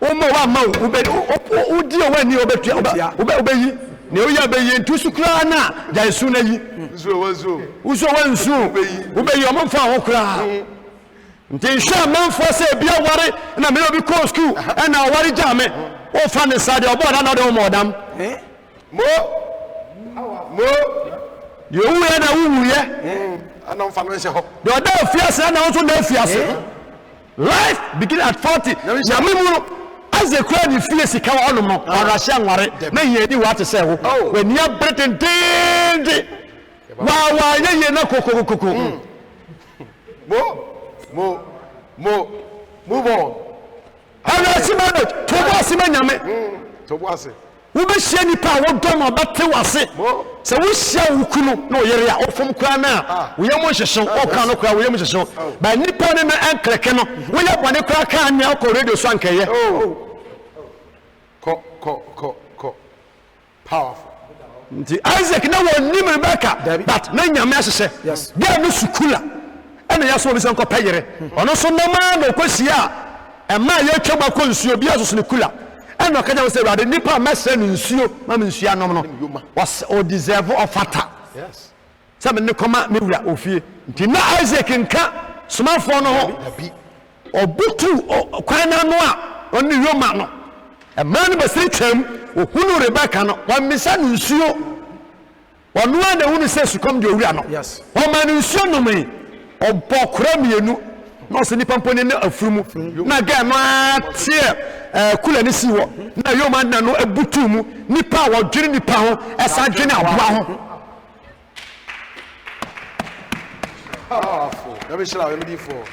o mo wa ma o di o wani obetua obeyi ne o ya beyi ntusu kra na jaisu na yi uzo wanzu obeyi o mo fa ho kra nti sha manfo se bia ware na me obi call school na ware jame o fa ne sade obo na de o modam mo you we na wu ye anon fa no se ho the other fears na also na fears life begin at 40 na me mu Isaac kura ni fie sika wa ono mo arahye anware na yedi wa te se wo wani abretendende wa ye na kokokoko move on ana simano to bo simanyame to bo ase wo be hia nipa wo dom abate wase se wo hia wo kunu na oyere ya ofom kura na wo yem hyehyem o kan no kura wo yem hyehyem ba nipa ne na enkreke no wo ya bone kura kan ne ko radio so ankeye ko powerful nti Isaac na wo nim Rebecca but na nyame ahyehye dia no sukula ena ya so bi san ko payere ono so no ma no kwasia ema ya twaba ko nsuo bi aso ne kula ena ka ja wo se rade nipa mese no nsuo ma me nsuo anom no was o deserve of fata yes sabe ne koma me wura ofie nti na Isaac nka somafo no ho obutu kwana no a oni yoma no ema no bese twam ohunu Rebecca no wa misa no nsuo onu a na hunu se sukom de owura no yes o ma no nsuo no me obokura mienu no se nipa mpone na afurumu na ga no atie kula ni siwo na yoma na no abutu mu nipa wo dwene nipa ho esa dwene aboa ho let me show you for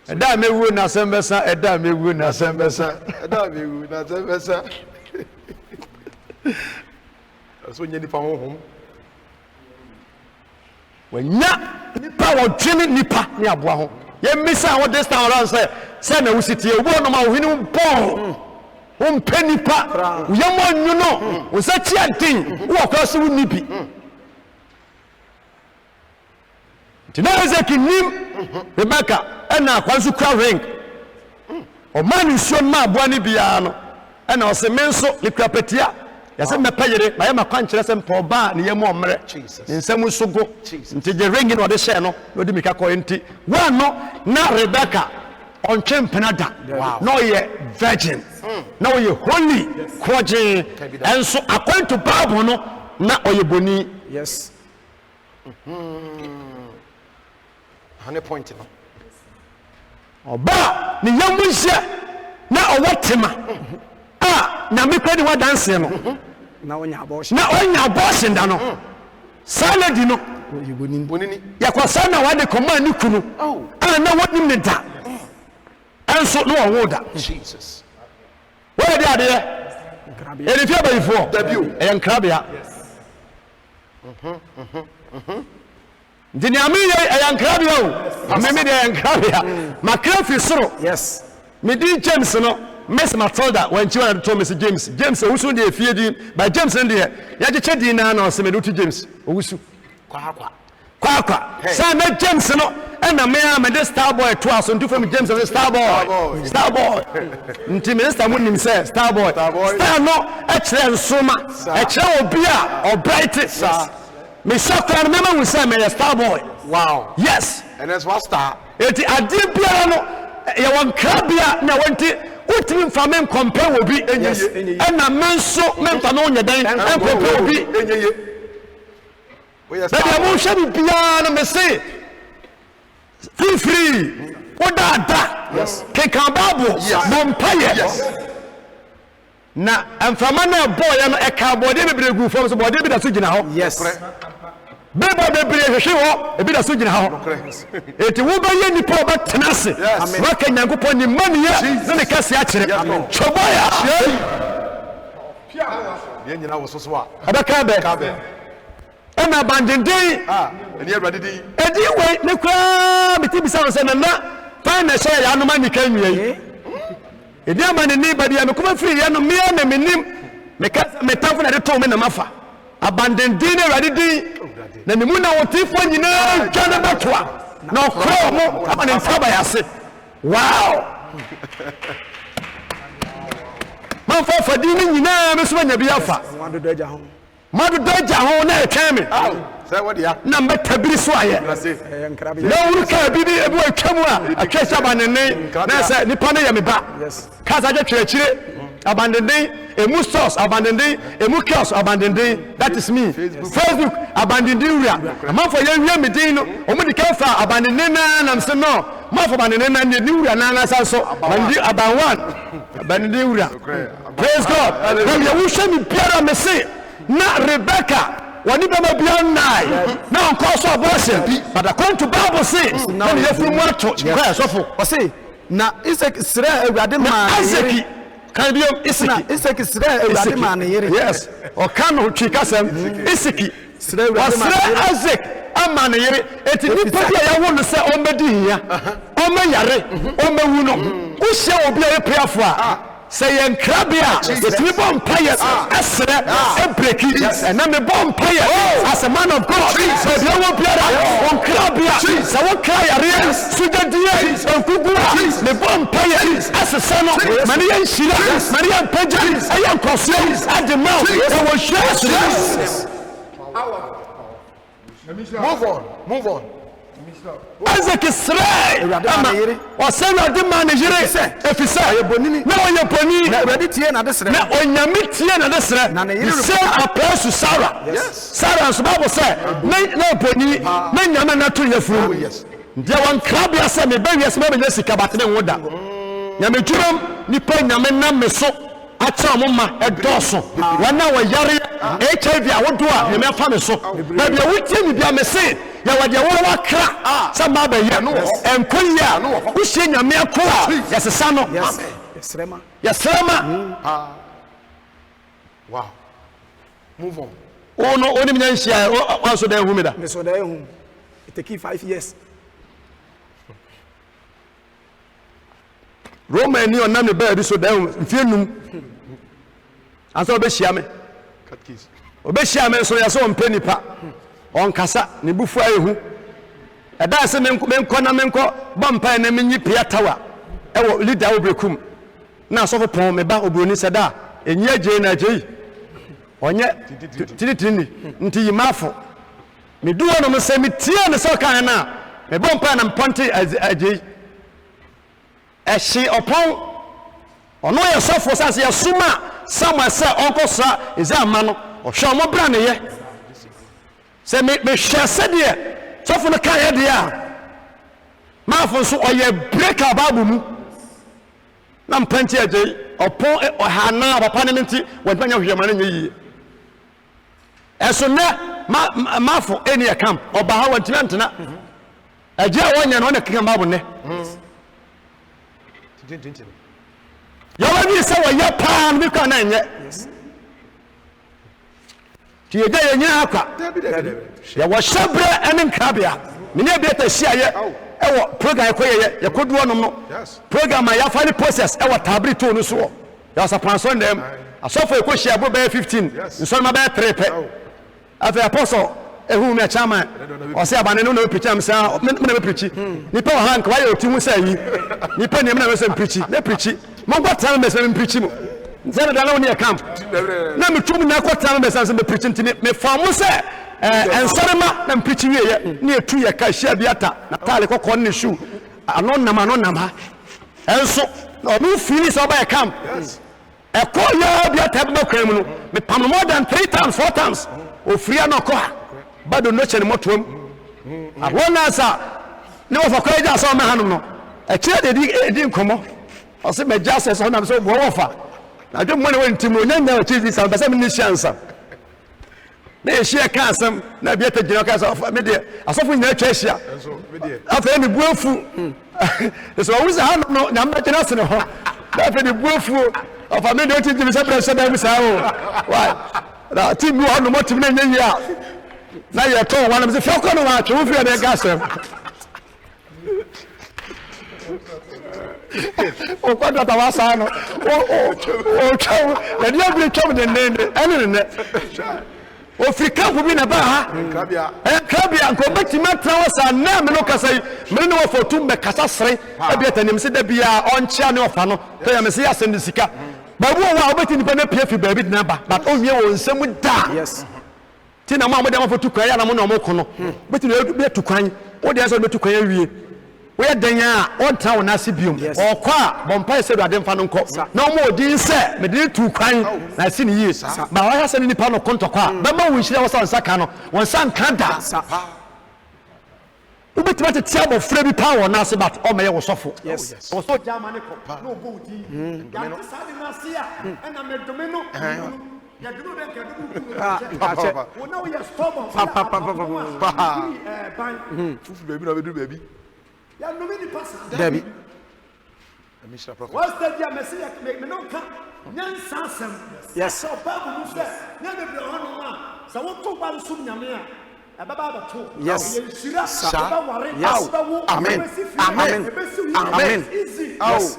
eda mewu na sembesa eda mewu na sembesa eda mewu na sembesa so nyeni pa honhom wanya nipa wo dwene nipa ni aboa ho ye misa wo this time around say na wusitie obo no ma wo hini bon wo mpe nipa wo yemo anwu no wo sa chi antin wo kwa so wo nibi tina Isaac nim Rebecca ena akwansu kra ring o man nsuo ma aboa ni bia no ena o se menso likra petia ya se mepayere ma ya makwankyere se mpo ba ne yemu omre nsem sugo nti je ring no de hye no odi mika ko enti wa no na Rebecca on chempenada no ye virgin no ye holy koje enso according to Bible no na oye boni yes 100 point no oba ni yamuhye na owotema na me kwadi wa dance no na onya abortion na onya abortion da no salad no bonini yakwasa na wade koma ni kunu na wodi ne da enso no wo da Jesus where dey ade ele fia by for debut e nkrabia ndini ami e nkrabia o ameme de nkrabia makrafi soro yes me di James no Miss Matilda when she wanted to tell Mr. James owusu de efie din by James and there ya je che din na na o se me do to James owusu kwa say na James no na me am the star boy to aso ntu from James and star boy nti minister mo nim say star boy star no e kire nsoma e kire obi a o bright me shakran me ma wu say me star boy wow yes and that's what star eti ade bia no ya won krabia na wonti utimi mfame compare wo bi enye na menso memfa no nya dan en compare wo bi enye we are na dia mo hwe bia na me say free odada yes ke kan babu bompaye na mfama na boy no e ka bode bebre gu fam so bode bi da so gina ho yes bebo bebre hwehwe ho e bi da so gina ho eti wo ba ye nipa ba tenase wa ka nyankopon ni maniya na ne kase a kire choboya ye nyina wo so a abaka be ena bandenden eni awrade di edi we ne kwa bitibisa no se na pa na sha ya no mani kan wiei edi amane ni ba dia me kuma free ya no me na menim me ka metafu na de to me na mafa abandenden awrade di na me mu na wotifo nyina twane batwa na okro mo amane nsaba ya se wow man fa fadi ni nyina me so nya bi afa wando doja ho madu doja ho na etame say what ya na metabiri so aye nkrabia na uruka bi ni ebu atwam a atwesa banene na se nipa na ye me ba yes kaza je twechire abandenden emu stores abandenden emu kiosks abandenden that is me Facebook abandenden ria man for ye me din no omo di ka fa abandenden na nam se no mafo ba ne na ni wura na na sanso bandi aban bandi ni wura praise God na ye wo hwe mi biara me se na Rebecca wani bema bia nai na onko so abortion but according to Bible say na ye fu mu ato kwa sofo o say na Isaac sire awurade ma Isaac kan bi Isaac sire awurade ma ne yere yes o kan no twi kasem Isaac sire awurade ma Isaac ama ne yere eti nipa dia ya wo no se o medi hia o me yare o me wu no wo hye obi a prayerful a say en krabia etimi bom prayer esre ebreki and na me bom prayer as a man of God say dey wo biara on krabia say wo cry yare sudadie onkugua me bom prayer as a son of mani en shira mani en peja ayan kosio at the mouth e wo share Move on. Isaac Israel o se na de man jire efisa na onye boni na ready tie na desre na onyame tie na desre se apresu Sarah Sarah so Bible say na boni na nyame na to yefuru dia wan krabia se me ba wiase me nya sika batene woda nyame turam nipa nyame na meso acha mo ma edoso wana wa yare HIV a wodo a me fa me so na bia wotie ni bia me se ya wade wo wakra sama ba ye enkoya wo hye nyame akora yesesa no yesrema wow move on ono oni mnya nhia o so da hu me da me so da hu it take 5 years Roman ni onam ne ba bi so da hu mfienum anso be hia me cut keys obe hia me so ya so mpenipa on kasa ne bufu ayehu eda se menko na menko bompa na menyi pia tawa ewo leader obrekum na so pon me ba obroni seda enyi agye na agye onye tiritini nti yimafo me duwo no me se me tie ne so kan na me bompa na mponte agye ehye opon ono ye sofo sanse ye suma Samuel se onko sa eza ma no ohwe mo bra ne ye se me hwese de sofo no kan ye de a mafo so oye breaker Bible mu na mpanti agye opon ohana papa ne nti wadanya hwe ma ne yi eso na mafo eni e camp oba ha wantina ntena agye wonya no na kan Bible ne Yawani se wa ya pan bi kan na nye ti ye je nya akwa ya wa shabre enen krabia me ne bi ta hia ye ewo program ekoye ye koduo no no program ya fa ni process ewo tabri to no so ya sa panso ndem asofo eko hia bo be 15 nso ma be 3 pe afi apostle ehu me chama o se abane no no picha msa me na be pichi nipa wa hank wa ye otimu sa yi nipa ne me na be se pichi ne pichi mo kwata me se pichi mo nzana da na ne camp na me tum na kwata me se pichi ntini me famu se ensarema na pichi wiye ne etu ye ka hia biata na tale kokko ne shoe anon ha enso no me feel so ba camp eko ya biata be kwam no me pam more than 3 times 4 times ofria no ko ha bado no chene motom awona sa ne wo fakwa ja so me hanum no e kire de di nkomo o se me ja se so na so bo wo fa na dwe mo ne wontim o nyanya o chizi sa be se me ni chance na e hia ka asem na bia ta gina ka so me de asofo nyina twa hia enso me de afa ni buafu so wo se hanum no na mba gina se ne ho na afa ni buafu afa me de o chizi se bre se da mi sa o why na ti mi hanum motim na nyanya na ye to one me say foko no wa twu fi na gasem o kwada ta wasa no o twu na dia bi twu de nene ene ne o frika ku bi na ba ha krabia ko betima tra wasa na me no kasai me no fo tum be kasa sere e bi atanim se da bia on chia ne ofa no to ya me se ya send sika ba bu wa obeti ni pa na pia fi ba bi na ba but o wie wo nsem da yes ti na mo amode amfo tukwan ya na mo na mo kono beti no be tukwan o de so be tukwan awie we dan ya o ta wona sibium o kwa bompa se do ademfa no nko na mo odi se me de tukwan na si ni yi ba wa ya se ni pa no konto kwa ba ma wo nhire wo sa nsaka no won sa nka da Ubeti mate tiabo free bi power na se but o me ye wo sofo. Yes. O so Germany ko no go di. Ya ti sa di na se a e na me domino. Ya dinu be ke dinu. Wo na wo ya stubborn. Ban. Fufu baby na be do baby. Ya no me ni pass. Dabi. Mr. Prophet. What's that ya message me no ka. Nyan sansam. Yes. So Bible mu say, nyan be hono ma. Sa wo to ba sum nyame a. Ababa to. Yes. Yes. Amen. Amen. Amen. Easy. Yes.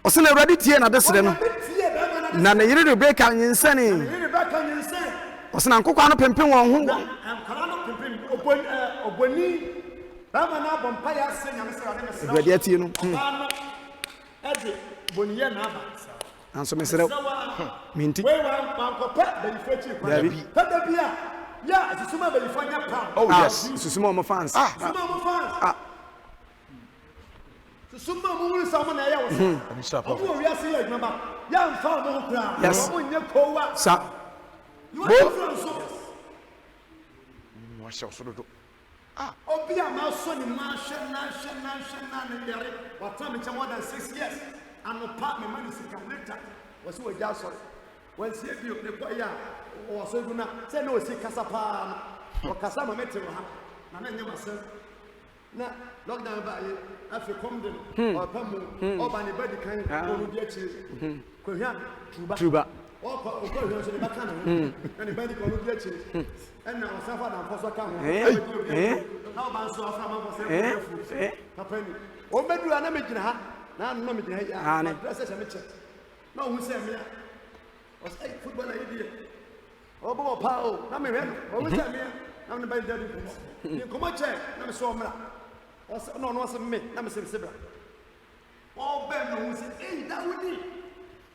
Osina ready tie na desre no. Na ne yire break an yinsane. Osina nkokwa no pempem won ho. Oboni baba na bompa ya se nyame se ade mesra. Ready atie no. Ede boniye na aba. Anso mesre. Minti. We wan bankopa belifochi kwa. Dabi. Tada bia. Ya susuma belifanya pa. Oh yes. Susuma mo fans. Susuma mo fans. Susuma mo wuri sa mo na ya wo. Mr. Prophet. Omo wi ase ya number. Ya mfa mo kra. Yes. Omo nye kowa. Sa. You want to so. Mo sha so do. Obi a ma so ni ma hwe na ne dere. What time it's more than 6 years. And no part me money sika later. Was we just sorry. When see you the boy ya o so do na say no si kasa pa no. O kasa ma mete wo ha. Na na nyama se. Na lockdown ba ye afi come den o pa mu o ba ne body kan o no di achi. Ko hia tuba. O ko hia so ne ba kan no. Na ne body ko no di achi. And now suffer than for so come. Now ban so afra man for say. Papa ni. O medu ana me gina ha. Na no me gina ya. Na dress se me che. Na hu se me ya. O say football ayi die. O bo pa o. Na me hwe no. O hu se me ya. Na me ba dia di ko. Ni ko mo che na me so mra. O se no se me na me se bra. O be no hu se da wudi.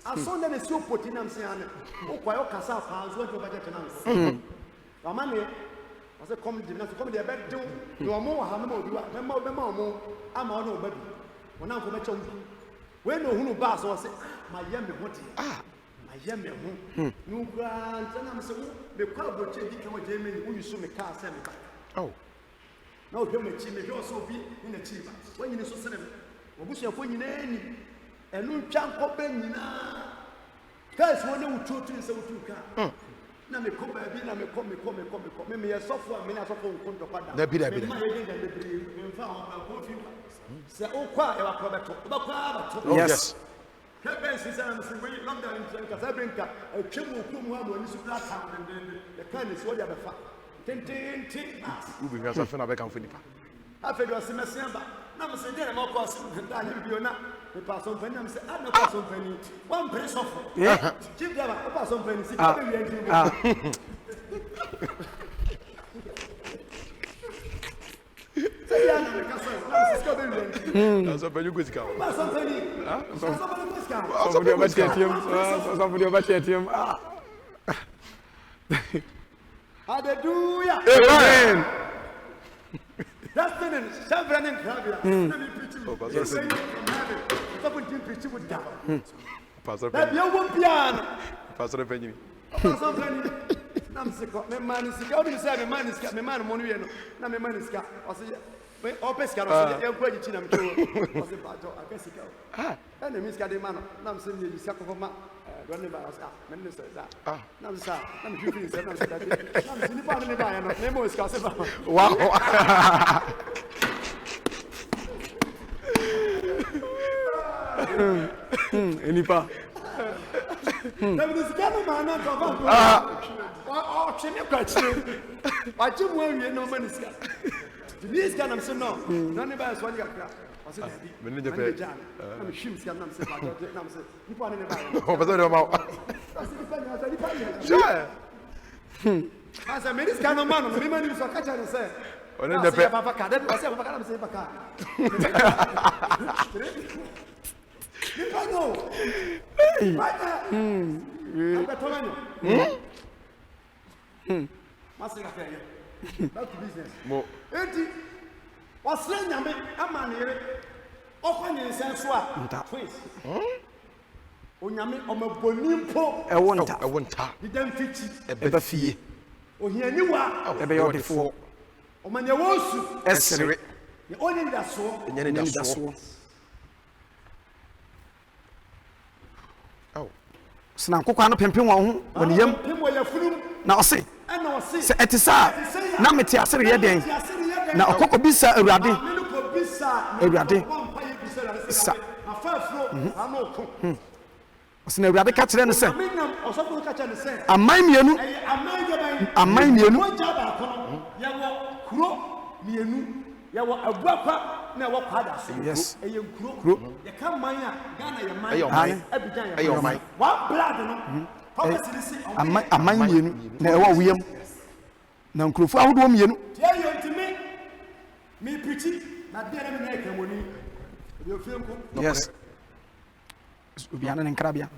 Aso na me si opoti na me se ane. O kwa yo kasa fa zo to ba je kana. Amane I say come the come the bed do no mo ha no mo do be ma mo ama no badu wona ko me chom we no hunu ba so say ma yem me hoti ma yem me hu no gran tana me say me kwa boche di kan je me ni wu so me ka say me ba Oh. na o me chi me jo so bi ni na chi ba wo nyine so sene obusu afo nyina ni enu twa nkɔbɛ nyina guys wo ne wutu tu se wutu ka na me ko ba bi na me ko me ye sofo a me na sofo nkonto kwada na bi da me ma ye genga de bi me fa ho ba ko fi se o kwa e wa ko beto ba kwa ba to Yes. Hebe si se na se we London in Trenka Zabrinka e twemu ku mu amo ni su pla ta de kan ni so dia be fa tintin Ubi nga sa fena be kan funipa. Afe do se mesia ba na me se de na ko se da ni bi ona me pa so pani am se a na pa so pani one press off chief driver o pa so pani si ka be wi anti say ya na me ka so na me se ka be wi anti Na so pani go sika. pa so pani so pani go ska Somebody over chatting. Hallelujah. Amen. That's the name. Seven and Crabia. Let me preach you. Pastor Say from heaven. Stop and preach with that. Pastor That Penny. you won't piano. Pastor Penny. Pastor Penny. Nam se ko me man is ka obi say me man is ka me man mo no ye no na me man is ka o se me o pesca no se ye ko agichi na me cho o se ba to akasika na me ska de man nam se ye ska ko ma do ne ba ska me ne se da nam sa nam fi fi se nam se da nam se ni pa ne ba ya no me mo ska se ba Wow. Enipa. na me ska no man na ko ba o che ne kwa che wa che mo awie no man ska ni ska nam se no na ne ba so ni ka o se da bi Me ne je pe. na me shim ska nam se ba nam se ni pa ne ba ya O pastor de ma. Sure. Asa me ska no man me man ni so ka cha no se O ne je pe. papa ka da o se papa ka nam se pa ka ni pa no Abe tomanyo. Masika feye. Back to business. Mo. Enti wasre nyame ama ne yere. Okwa nyensen so a twins. onyame omabonimpo ewonta ewonta didam fiti eba fie ohianiwa ebe yodefo omanya wosu esere ne oni daso nyane daso sina nkokwa no pempem won ho woni yam pemo ya funum na ose ana ose se etisa na mete asere ye den na okoko bisa awurade awurade sa sina awurade ka kire no se aman mienu yawo abuakwa na yawo kwada so yes kuro ya kan man ya Ghana ya man Abidjan ya man wa blood no aman mienu na ewa wiyam na nkrofo ahodo mienu tie yo ntimi mi pichi na bia na me na ekamoni yo fiemko yes obiana nkrabia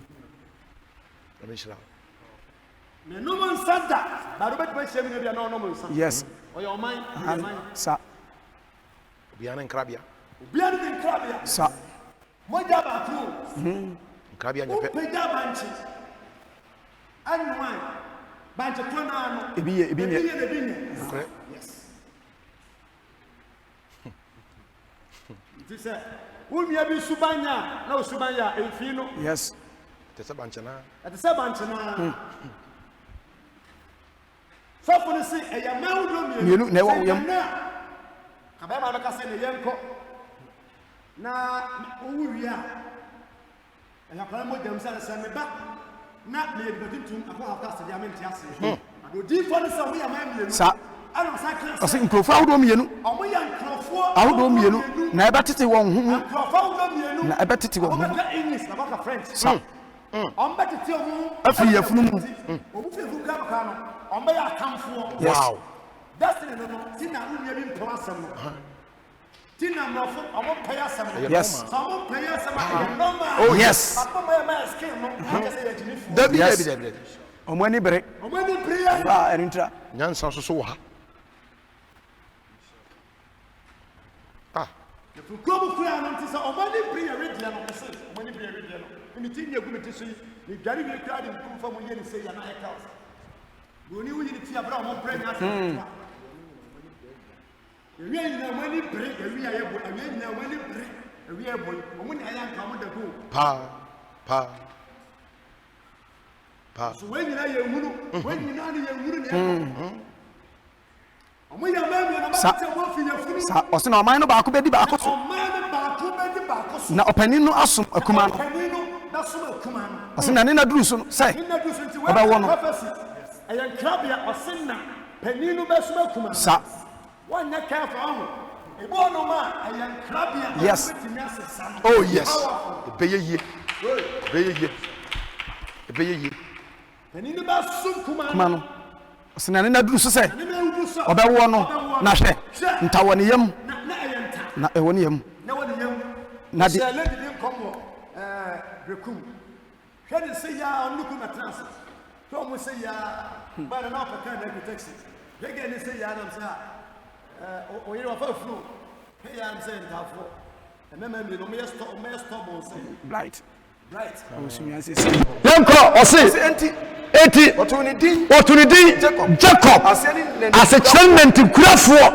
amishira me no man santa baro bet ma shemi na bia no man santa yes oyo man sa obiana nkrabia sa moja ba tu nkrabia nyepe pega banchi anwan banchi kona no ebi yes dise umia bi subanya na subanya efino yes tese banchana atese banchana so for see eya mawdo mienu na ewa wiyam kabaya ma ka se ne yenko na uwuria ya kwa mo dem sa me ba na me yebitum akwa hafta se dia me ntiase ado di for ne sa wo ya ma mienu sa ana sa class ose nkrofo ahodo mienu omo ya nkrofo ahodo mienu na eba tete won hu nkrofo ahodo mienu na eba tete won hu ka English na ba French sa omba tete omo afi yafunu mu obu fe fu ka ka no omba ya kamfo wow that's the no tina unya bi mpo asem no tina mrofo omo paya asem no yes omo paya asem no oh yes papa my skin no ka say ya jini fu dabi omo ani bere ah erintra nyansa so ha Go kura no ntisa omani prayer redia no kese omani prayer redia no imiti nye gumiti so ni gari we kura de kumfa mo ye ni say ya na e kaos boni wu ni ti abra mo pray na asa ewi na omani pray ewi aye bo ewi na omani pray ewi e boy omuni aya nka mo da go pa so we nyina ye hunu we nyina ni ye hunu ne omo ya ma mi na ma te mo fi ya funu sa ose na oman no baako bedi baako so na opanin no asom akuma no ose na ne na duru so no sai oba wo no ayan krabia ose na panin no besom akuma sa wanya ka fa ho ebo no ma ayan krabia yes oh yes beyeye panin no besom kuma no ose na ne na duru so sai oba wo no na hwe ntawo ne yam na ewo ne yam na di lady din komo bekum hwede se ya onuku na trans to mo se ya ba na fa kan na taxi hwege ne se ya na msa o yiri wa fa flu he ya mse ntafo mema mi no me stop mo se blight o sumia se yanko ose enti otuni din Jacob asechrenment kurafo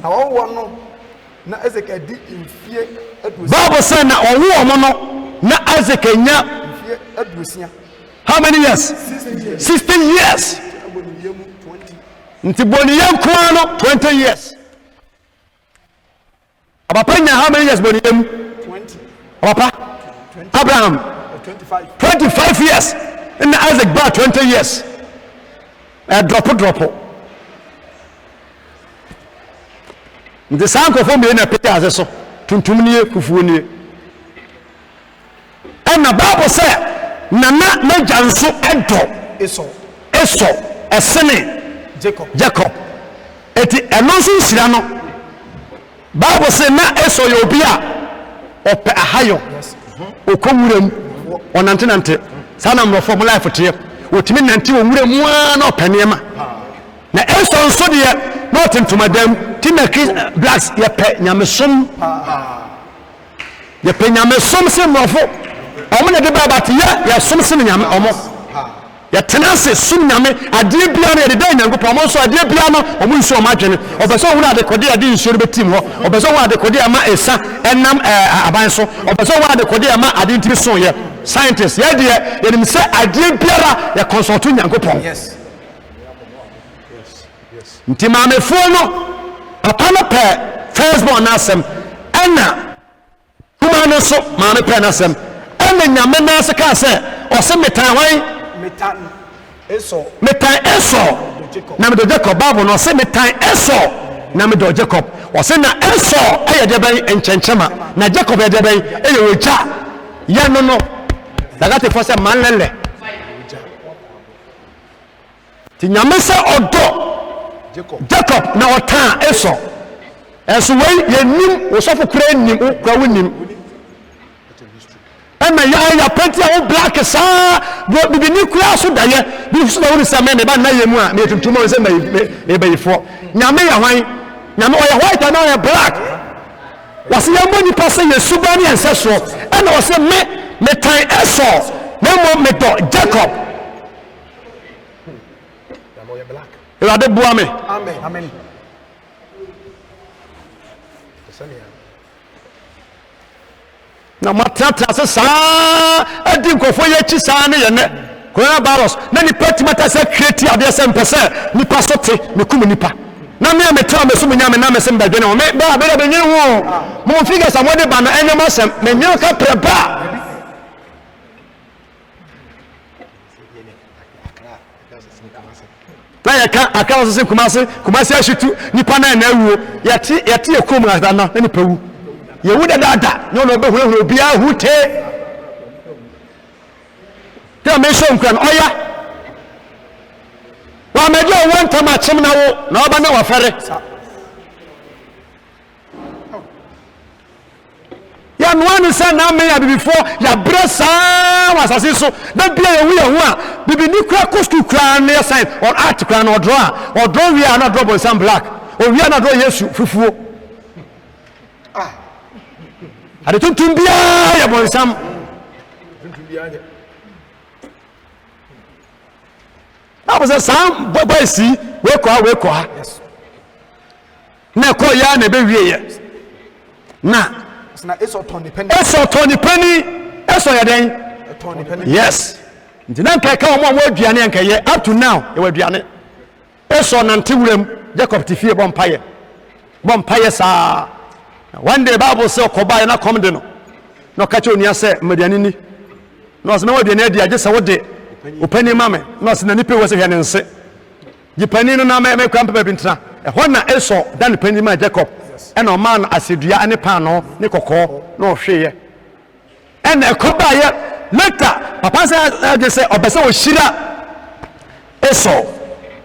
na wo no na Ezekiel di mfie adusia Bible say na owo omo no na Ezekiel nya mfie adusia how many years 16 years nti boniyam kwa no 20 years abapanya how many years boniyam 20 papa Abraham 25 years in Isaac ba 20 years drop nti sankofo me na pete ase so tuntum nie kufuo nie na Bible say na janso edo eso esene Jacob eti eno so nsira no Bible say na eso yo bi a ope ahayo okomurem onantenante sana mrofo mo life tie otimi nante wo nwurem na openema na eso nso de na otentomadam tina blacks ye pe nyamesom se mrofo omo ne de ba ba te ya som se nyame omo ya tenase sum nyame ade bia no ya de da nyankopon omo so ade bia no omo nsu omo adwene obeso hu na de kode ade nsu be tim ho obeso hu ade kode ama esa enam aban so obeso hu ade kode ama ade ntimi so ye scientists ya de ya nim se ade biara ya consult nyankopon Yes. nti maamefo no papa no pɛ firstborn n'asɛm ɛna kuma no so maame pɛ n'asɛm ɛna nyame n'ase kaa sɛ ɔsɛ metan hwan metan Esau na medɔ Jacob Bible no ɔsɛ metan Esau na medɔ Jacob ɔsɛ na Esau ɛyɛ deɛ bɛn nkyɛnkyɛma na Jacob yɛ deɛ bɛn ɛyɛ ogya yɛ no no dagatefoɔ sɛ manlɛlɛ nti nyame sɛ ɔdɔ Jacob na ɔtaa Esau ɛso wei yɛnim wosɔfo kura nim kura wonim ɛma yɛ pɛnti a wo black saa bibini kura so dayɛ bi so na wo sɛ me ba na yɛ mu a me tuntum wo sɛ me bayifoɔ nyame yɛ hwan nyame ɔyɛ white na ɔyɛ black wɔse yɛ mbɔ nipa sɛ yɛ suba ne yɛnsɛ soɔ ɛna wɔse me tan Esau na mmom medɔ Jacob Awurade boa me Amen. na matratra se saa adi nkɔfo yɛ akyi saa ne yɛ nɛ coronavirus na nipa timata sɛ create adeɛ sɛ mpɛ sɛ nipa so te mekum nipa na me a metra me so munya me na me se mbadwene ho me ba bɛda bɛnye ho mo figures a mode ba no ɛnyɛ asɛm menya ka prɛ ba na yɛka aka so se kumase ahyetu nipa na ɛna awuo yɛte yɛ kom na na nipa wu yɛwu dadaada ne ɔno ɔbɛhunahuna obiara hu te tɛ menhyɛ nkura no ɔya wɔamagye ɔwɔ ntam akyem na wo na ɔba na wɔfɛre yɛnoa ne sɛ na me abibifoɔ yɛbrɛ saa wɔ asase so na bia yɛwu yɛ ho a bibini kura kɔ sukuu koraa ne yɛ sign ɔn art koraa na ɔdorɔ wie a na ɔdorɔ bɔnsam black owie a na ɔdorɔ Yesu fufuo ade tuntum biara yɛ bɔnsam na sɛ saa bɔbɔ esi wekɔ ha na ɛkɔ yɛ na ɛbɛwie yɛ na Esau tɔni pani Esau yɛ dɛn yes nti na nkɛkɛ wɔn a wɔn aduane nkɛyɛ up to now yɛwɔ aduane Esau nante wuram Jacob te fie bɔ mpaeɛ saa one day Bible sɛ ɔkɔba yɛ na kɔm de no na ɔka kyerɛ onua sɛ mmaduane ni na ɔsɛ na wɔn aduane adi agye sɛ wɔde opani ma me na ɔsɛ na nipa wɔ sɛ hwɛ ne nse gye pani no na mɛ kura mpɛ bi ntena ɛhɔ na Esau da ne pani ma Jacob ɛna ɔmaa no asedua ne paano ne kɔkɔɔ na ɔhwɛeɛ ɛna ɛkɔbaeɛ later papa sɛ agye sɛ ɔbɛ sɛ ɔhyira Esau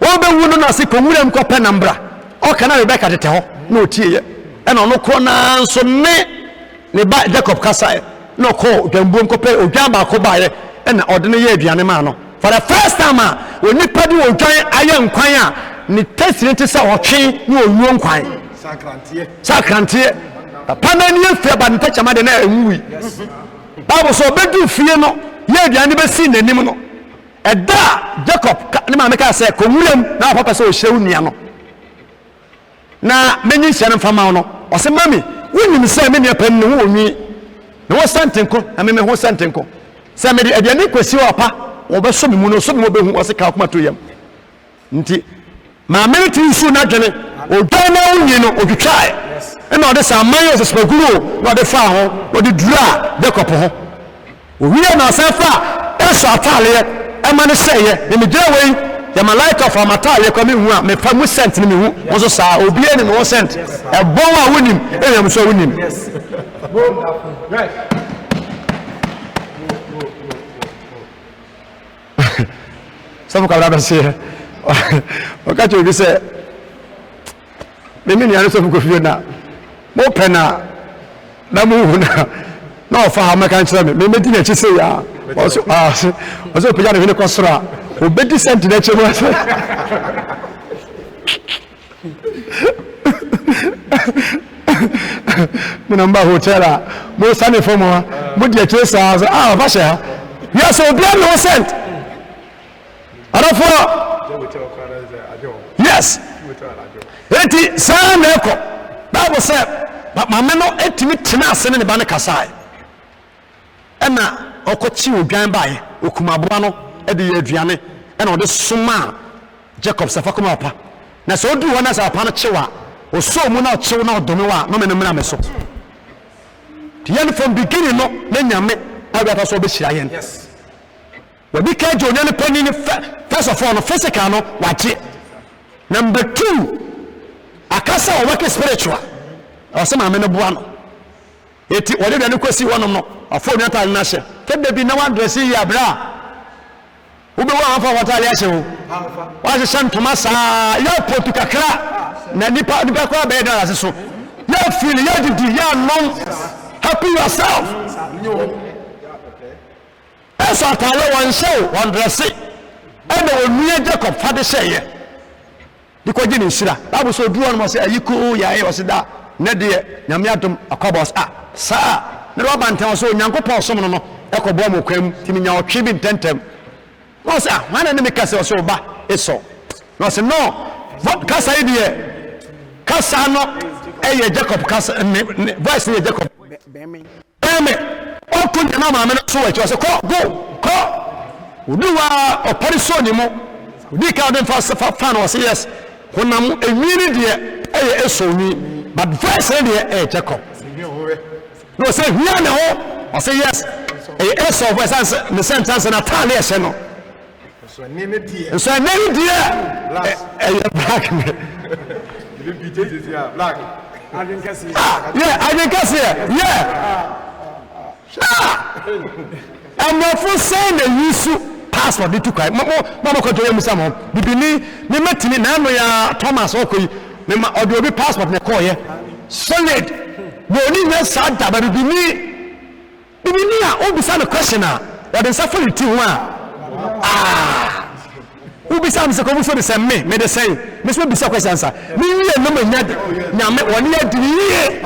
wɔbɛwu no na ase kɔnwuram kɔpɛ nambra ɔka na Rebeka tete hɔ na ɔtieeɛ ɛna ɔno korɔ naa nso ne ba Jacob kasaeɛ na ɔkɔɔ dwambuom kɔpɛ odwan baako baeɛ ɛna ɔde no yɛ aduane maa no for the first time a onipa de odwan ayɛ nkwan a ne tasiri te sɛ ɔtwe ne ɔwuo nkwan sakranteɛ papa na ne yɛfie ba ne ntakyama de na ɛnwui Bible sɛ ɔbɛdu fie no yɛ aduane bɛsi n'anim no ɛda Jacob ne maame kaa sɛ kɔnwuram na papa sɛ ɔhyɛ wo nua no na menyi hyɛ no mfama no ɔsɛ mami wonim sɛ me nua pani ne ho ɔnwi ne ho santenko na me ho santenko sɛ mede aduane kwasi wɔ pa wɔbɛsɔ me mu no ɔsɔ me mu bɛhu ɔsɛ ka wokoma to yam nti maame no tiri nsuo n'adwene odwan na wonyi no otwitwae ɛna ɔde sɛ aman yɛ sɛsipaguro na ɔde faa ho ɔde dura Jacob ho owie na ɔsan fa Esau ataaleɛ ɛma no sɛeɛ ne megyina wei yɛma light of amataaleɛ kɔ mehu a mefa mu sent ne mehu wo so saa obia ne me wɔ sent ɛbɔn a wonim ɛnyam so wonim sɛfo kabra bɛseɛ ɔka kyerɛ obi sɛ meme nuane sɛfo kɔfie na mopɛ na mohu na ɔfa ha mɛka nkyerɛ me memɛdi n'akyi sɛ yɛa ɔsɛ ɔpagya ne hwene kɔ soro a obɛdi sɛnti no akyɛ mu asɛ menamba hotel a mosane fam ha Mudia Chesa, Vasha. Yes, will be no sent. I don't follow. Yes. Eti saa na ekọ Bible say ma me no etimi tena ase ne ba ne kasai ena okochi odwan bae okumaboa no e de aduane ena ode soma Jacob safa kuma apa na so odu wona sa apa no chewa o so mu na o chew na odome wa no me no mena me so tiyan from beginning no na nyame abia so be hira yen yes we be ka jo ne pani ni first of all no physical no waje number 2 akasa o work spiritual o se ma me no boa no eti wode da ne kwesi wonom no afo ni atal na hye kede bi na wan dress yi abra ube wa afa watale hye wo wa hye santoma saa ya potu kakra na nipa kwa be da ase so ya feel ya didi ya nom happy yourself esa atale wan show wan dress e na onua Jacob fa de hye because you shira Bible so do one must say ayiko ya e osida ne de nyame adom akobos sa ne ro bantan so nyankopon so no ekobo mo kwam timi nya otwe bi tentem no say wana ne me kase so ba eso no say no what kasa ide kasa no eye Jacob kasa voice ne Jacob beme o kun na ma me so wachi so go uduwa opori so ni mo udi ka dem fa no say yes honam enwiri de eye esoni but voice de Jacob no say here na ho I say yes eso voice answer the sentence na tale ese no so nene die black me the BJ is here black I didn't guess yeah I'm not for saying the use passport ni tukai mama ko joye musa mo bibini ni metini na no ya Thomas okoyi me ma odo bi passport ne ko ye solid no ni na sada ba bibini a obisa no question a what is for ti ho a obisa me se ko so de se me de say me so bisa question sa ni wie no ma nyame woni ya diriye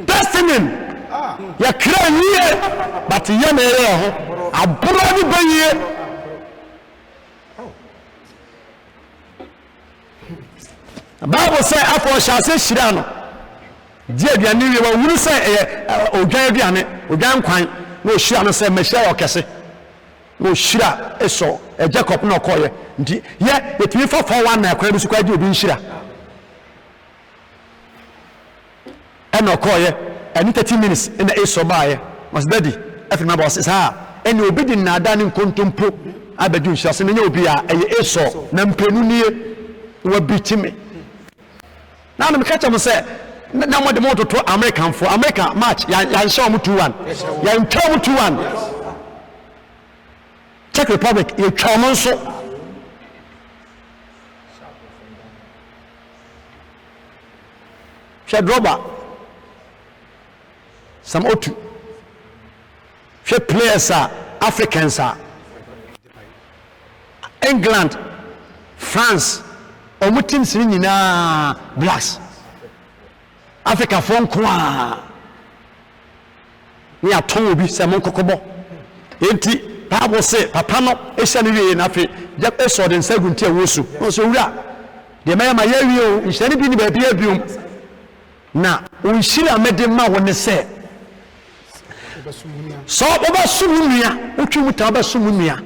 destiny ya kra nie but ye me re ho aburo ni baye Bible say afọ shase shira no die aduane wi wa wuru say odwan aduane odwan kwan na o shira no say mehia o kese na o shira eso Jacob na okoye ndi ye etimi fa 41 na akwa bi su kwa di obi nshira ena okoye any 30 minutes in the eso baye was daddy if my boss is ha eni obi di nada ni nkontompo abadu nshase na nya obi a eye eso na mpenu nie wa bitime na me catch am say na mo de moto to American for America match ya show mu 2-1 ya ntwa mu 2-1 Czech Republic ya twa so Shadroba some otu she players are Africans are England France omutim siri nyina blacks Africa for nkoa ni aton obi se mon kokobo enti Bible say papa no ehia no wie na fe je eso de nsagunti a wosu no so wura de ma ya wie o nhia ni bi ni ba bia biom na unhira mede ma woni se so oba sumunia otwimu ta oba sumunia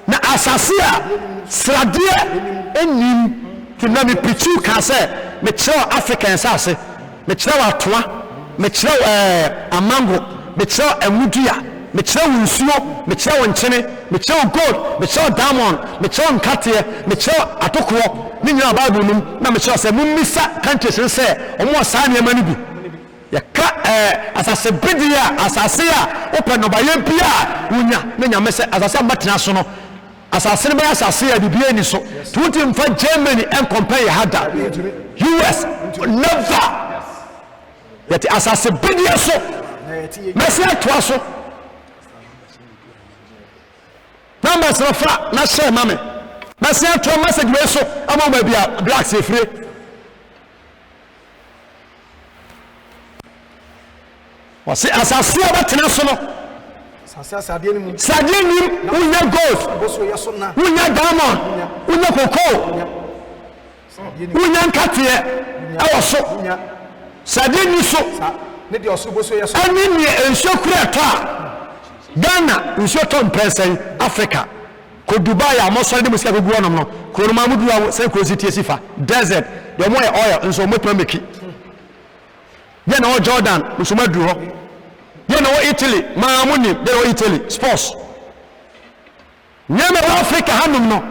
na asasia sradie enim kina me pichu ka se me kire African sase me kire atoa me kire amango me kire amudua me kire nsuo me kire wonchene me kire gold me kire diamond me kire nkate me kire atokwo ni nyina Bible num na me kire se mummisa countries se omo sa ne ma ni bi ya ka asase bidia asase a open no ba ye bia unya na nyame se asase amatena so no asase ne ba asase ya bibia ni so tuti mfa Germany and compare hada US never yet asase bidia so mesi atwa so numbers rafa na share mame mesi atwa message we so ama ba bia black se free wɔse asase a wɔtena so no sadeɛ no mu sadeɛ nim wonya gold boso yɛ so na wonya diamond wonya cocoa wonya nkateɛ ɛwɔ so sadeɛ ni so ne deɛ ɔsoro boso yɛ so ɛne neɛ nsuo kura tɔ a Ghana nsuo tɔ mpɛnsɛn Africa ko Dubai a mɔsɔre de mu sika gugu ɔnom no kuroma mu duwa sɛ kurosi tie sifa desert deɛ ɔmo yɛ oil nso ɔmo tuma meki yɛ na wɔ Jordan nso ɔmo aduru hɔ yɛ na wɔ Italy maa mo nim yɛ na wɔ Italy sports nyɛ na wɔ Africa hanom no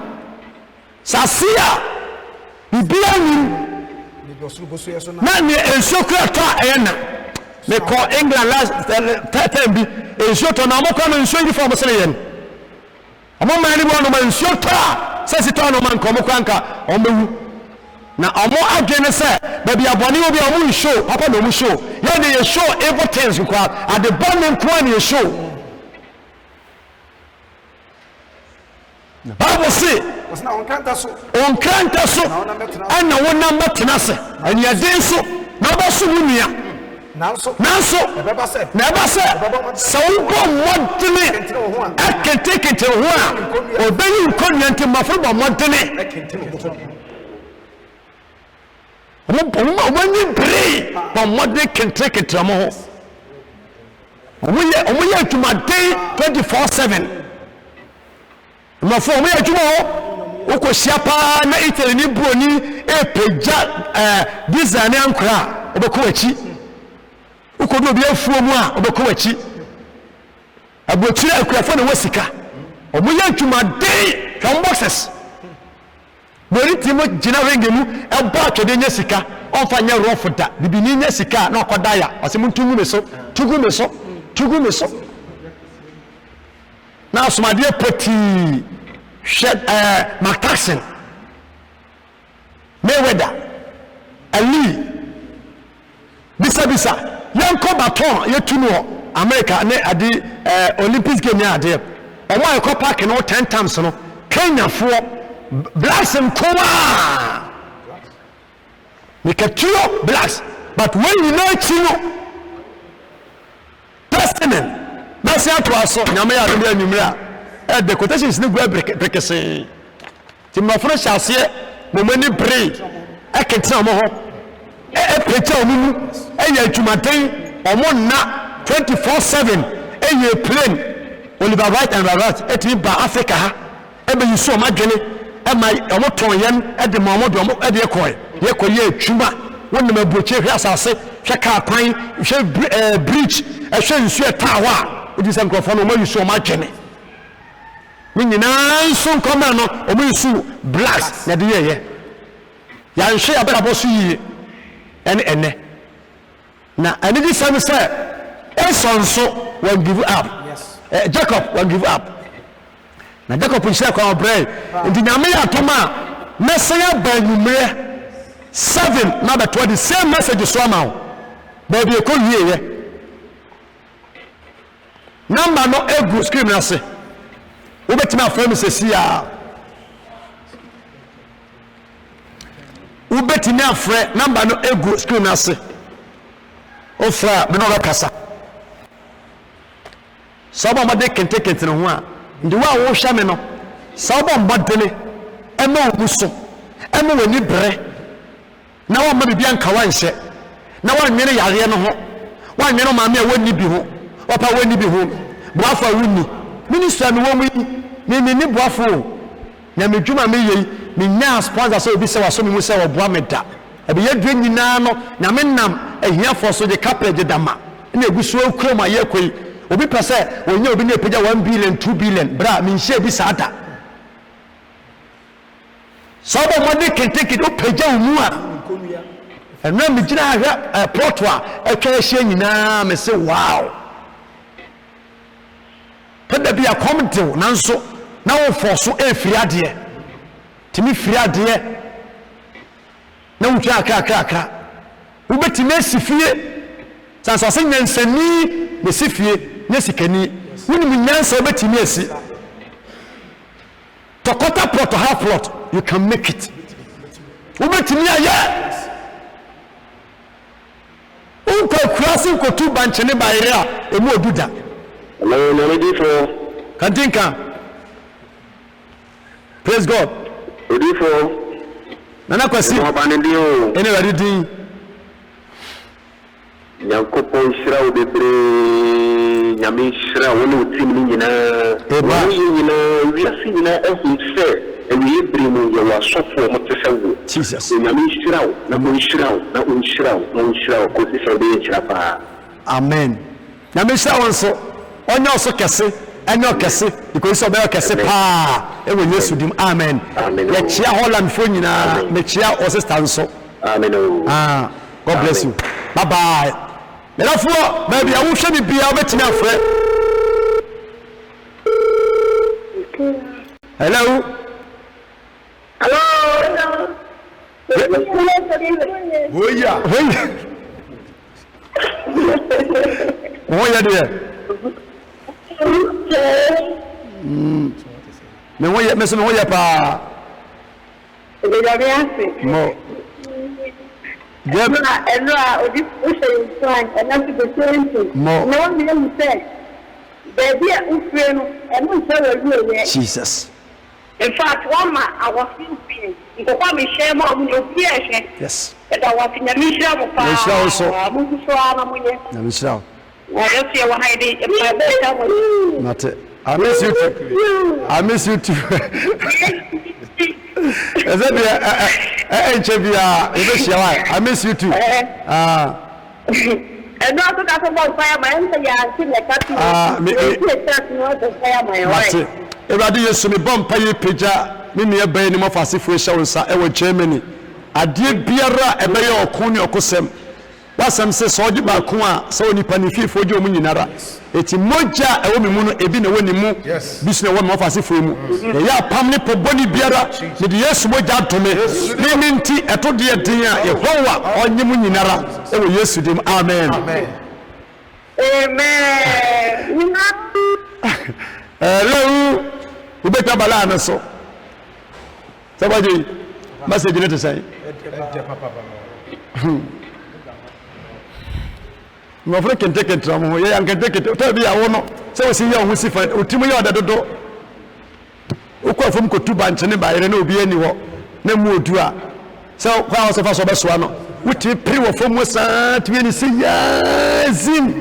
sase a bibia nim ne deɛ ɔsoro boso yɛ so na na neɛ nsuo kura tɔ a ɛyɛ na mekɔ England last time bi nsuo tɔ na ɔmo kɔ no nsuo yi fɔ ɔmo sene yɛn ɔmo maa ni bi ɔno ma nsuo tɔ a sɛ si tɔ ɔno ma nka ɔmo kɔ anka ɔmo bɛwu na ɔmo adwene sɛ baabi abɔne wo bi a ɔmo nsuo papa na ɔmo show yɛn de yɛ show evil things nkwa ade bɔ ne nkoa ne yɛ show Bible say ɔsena ɔnkanta so ɔnkranta so ɛna wonam bɛtena se aniaden so na ɔbɛso wo nua nanso ɛbɛba sɛ sɛ wobɔ mmɔdene ɛkentekente wo ho a ɔbɛyi nkɔnnua nti mmaforo bɔ mmɔdene ɔmanyi beree bɔ mmɔdene kentekente mo ho ɔmoyɛ adwumaden 24/7 mmaforo ɔmoyɛ adwuma hɔ wokɔhyia paa na Italy ne buroni ɛpagya visa ne ankora a ɔbɛkɔ akyi wokɔdu obi afuo mu a ɔbɛkɔ akyi aburokyire akuafo na wɔ sika ɔmoyɛ adwumaden hwɛm boxes bɔne ti mu gyina renge mu ɛbɔ atwɛde nyɛ sika ɔmfa nyɛ rɔfo da bibini nyɛ sika na ɔkɔda ya ɔsɛ mu tugu me so na asomadeɛ pɔtii hwɛ McTaxon Mayweather Ali bisa yɛnkɔ baton yɛtu no wɔ America ne ade Olympics game ne adeɛ ɔmo a yɛkɔ park no 10 times no Kenyafoɔ blacks nkoa mekatuo blacks but when nyinaa akyi no president na sɛ atoa so nyame yɛ adom yɛ anwummerɛ a the quotations ne gu abrekesee nti mmɔforo hyɛ aseɛ momani beree ɛketena ɔmo hɔ ɛpɛkyɛ ɔmo mu ɛyɛ adwumaden ɔmo nna 24/7 ɛyɛ plane Oliver Wright and Robert ɛtumi ba Africa ha ɛbɛyi so ɔmo adwene ɛma ɔmo tɔn yɛn ɛde ma ɔmo de ɔmo ɛde yɛkɔyɛ adwuma wɔnam aburokye hwɛ asase hwɛ kaa kwan hwɛ bridge ɛhwɛ nsuo ɛtaa hɔ a wodi sɛ nkurɔfoɔ no ɔmo yi so ɔmo adwene ne nyinaa nso nkɔmɛ no ɔmo yi so blacks na de yɛyɛ yɛanhwɛ yɛabɛdabɔ so yie ɛne ɛnɛ na ɛne di sɛm sɛ Esau nso wɔn give up Jacob wɔn give up na Jacob nhyɛ kwan ɔbrɛ nti nyame yɛ atom a mɛsɛn aba anwummerɛ 7 na bɛtoa the same message so ama wo baabi ɛkɔ wieyɛ number no egu screen no ase wobɛtumi afrɛ me sɛsi a wobɛtumi afrɛ number no egu screen no ase ofra me no ɔbɛkasa sɛ wobɔ mmɔde kentekente no ho a nti wo a wohwɛ me no sɛ wobɔ mmɔdene ɛma wo mu so ɛma w'ani berɛ na woamma biribia nka wanhyɛ na woanwene yareɛ no ho woanwene maame a wonni bi ho wɔpa wonni bi ho boafo a wonni ministry a mewɔ mu yi menni boafo o na medwuma meyɛ yi menyaa sponsor sɛ obi sɛ wasɔ me mu sɛ wɔboa me da ɛbɛyɛ dua nyinaa no na menam ahiafoɔ so de kapɛ gye dama na ɛgu so akura mu ayɛ kɔ yi obi pɛ sɛ ɔnyɛ obi ne ɛpagya 1 billion 2 billion berɛ a menhyɛ bi saa da sɛ wobɔ mmɔde kentekete wopagya wo mu a ɛno a megyina ahwɛ plɔto a ɛtwa ahyia nyinaa me sɛ wow pɛda bi akɔm dew nanso na wofɔ so ɛfiri adeɛ tumi firi adeɛ na wotwa akrakrakra wobɛtumi asi fie sanso ase nyansani na si fie na sikani wonim nyansa wobɛtumi asi to quarter plot or half plot you can make it wobɛtumi ayɛ wokɔ akura wɔse nkotu banche ne bayere a emu oduda Hello, Nalidifo. kantinka praise God Odifo. nana kwasi Mwabandiyo. ene wadi din Nyankopɔn hyira wo bebree nyame hyira wo ne wo tim no nyinaa wiase nyinaa ahu sɛ awie bere mu yɛwɔ asɔfoɔ mote sɛ wo Jesus nyame hyira wo na monhyira wo na ɔnhyira wo na ɔnhyira wo kɔsi sɛ wobɛyɛ nhyira paa amen nyame hyira wo nso ɔnyɛ ɔso kɛse ɛnyɛ ɔkɛse because sɛ ɔbɛyɛ ɔkɛse paa ɛwɔ yesu dim amen yɛkyia hollandfoɔ nyinaa mekyia ɔsista nso amen God bless you bye bye Therefore, maybe I will show you be able to afraid. Hello. Hello. Oh yeah. Oh yeah, dear. Me woye me so me woye pa. Mo. Jesus. In fact, one man I was thinking, you go me share more with your peers. Yes. But I was in a mission of Not it. I miss you too. I miss you too. I miss you too. And also that's about fire my answer. Everybody used to be bomb pay pija. Mimi ebe ni mafasi fresha unsa ewe Germany. Adie biara ebe yo okuni okosem. Wasam se soji ba kuwa so ni panifi foji omu nyinara. Eti moja ewo mi munu ebi na woni mu. Bisne wo mafasi fo mu. Ya pam ni poboni biara ni de Yesu moja atome. Mimi nti eto de den a Yehowa onye mu nyinara ewo Yesu dim. Amen. Amen. Hello. You better balance so. Somebody message you to say. No friend can take it from here and can take it. Tell me I want so we see you who see for Utimu ya dodo. Ukwa from Kotu Banche ne ba yere na obi ani ho. Na mu odua. So kwa was fa so be so no. Wuti pri wo fom sa tumi ni say yazim.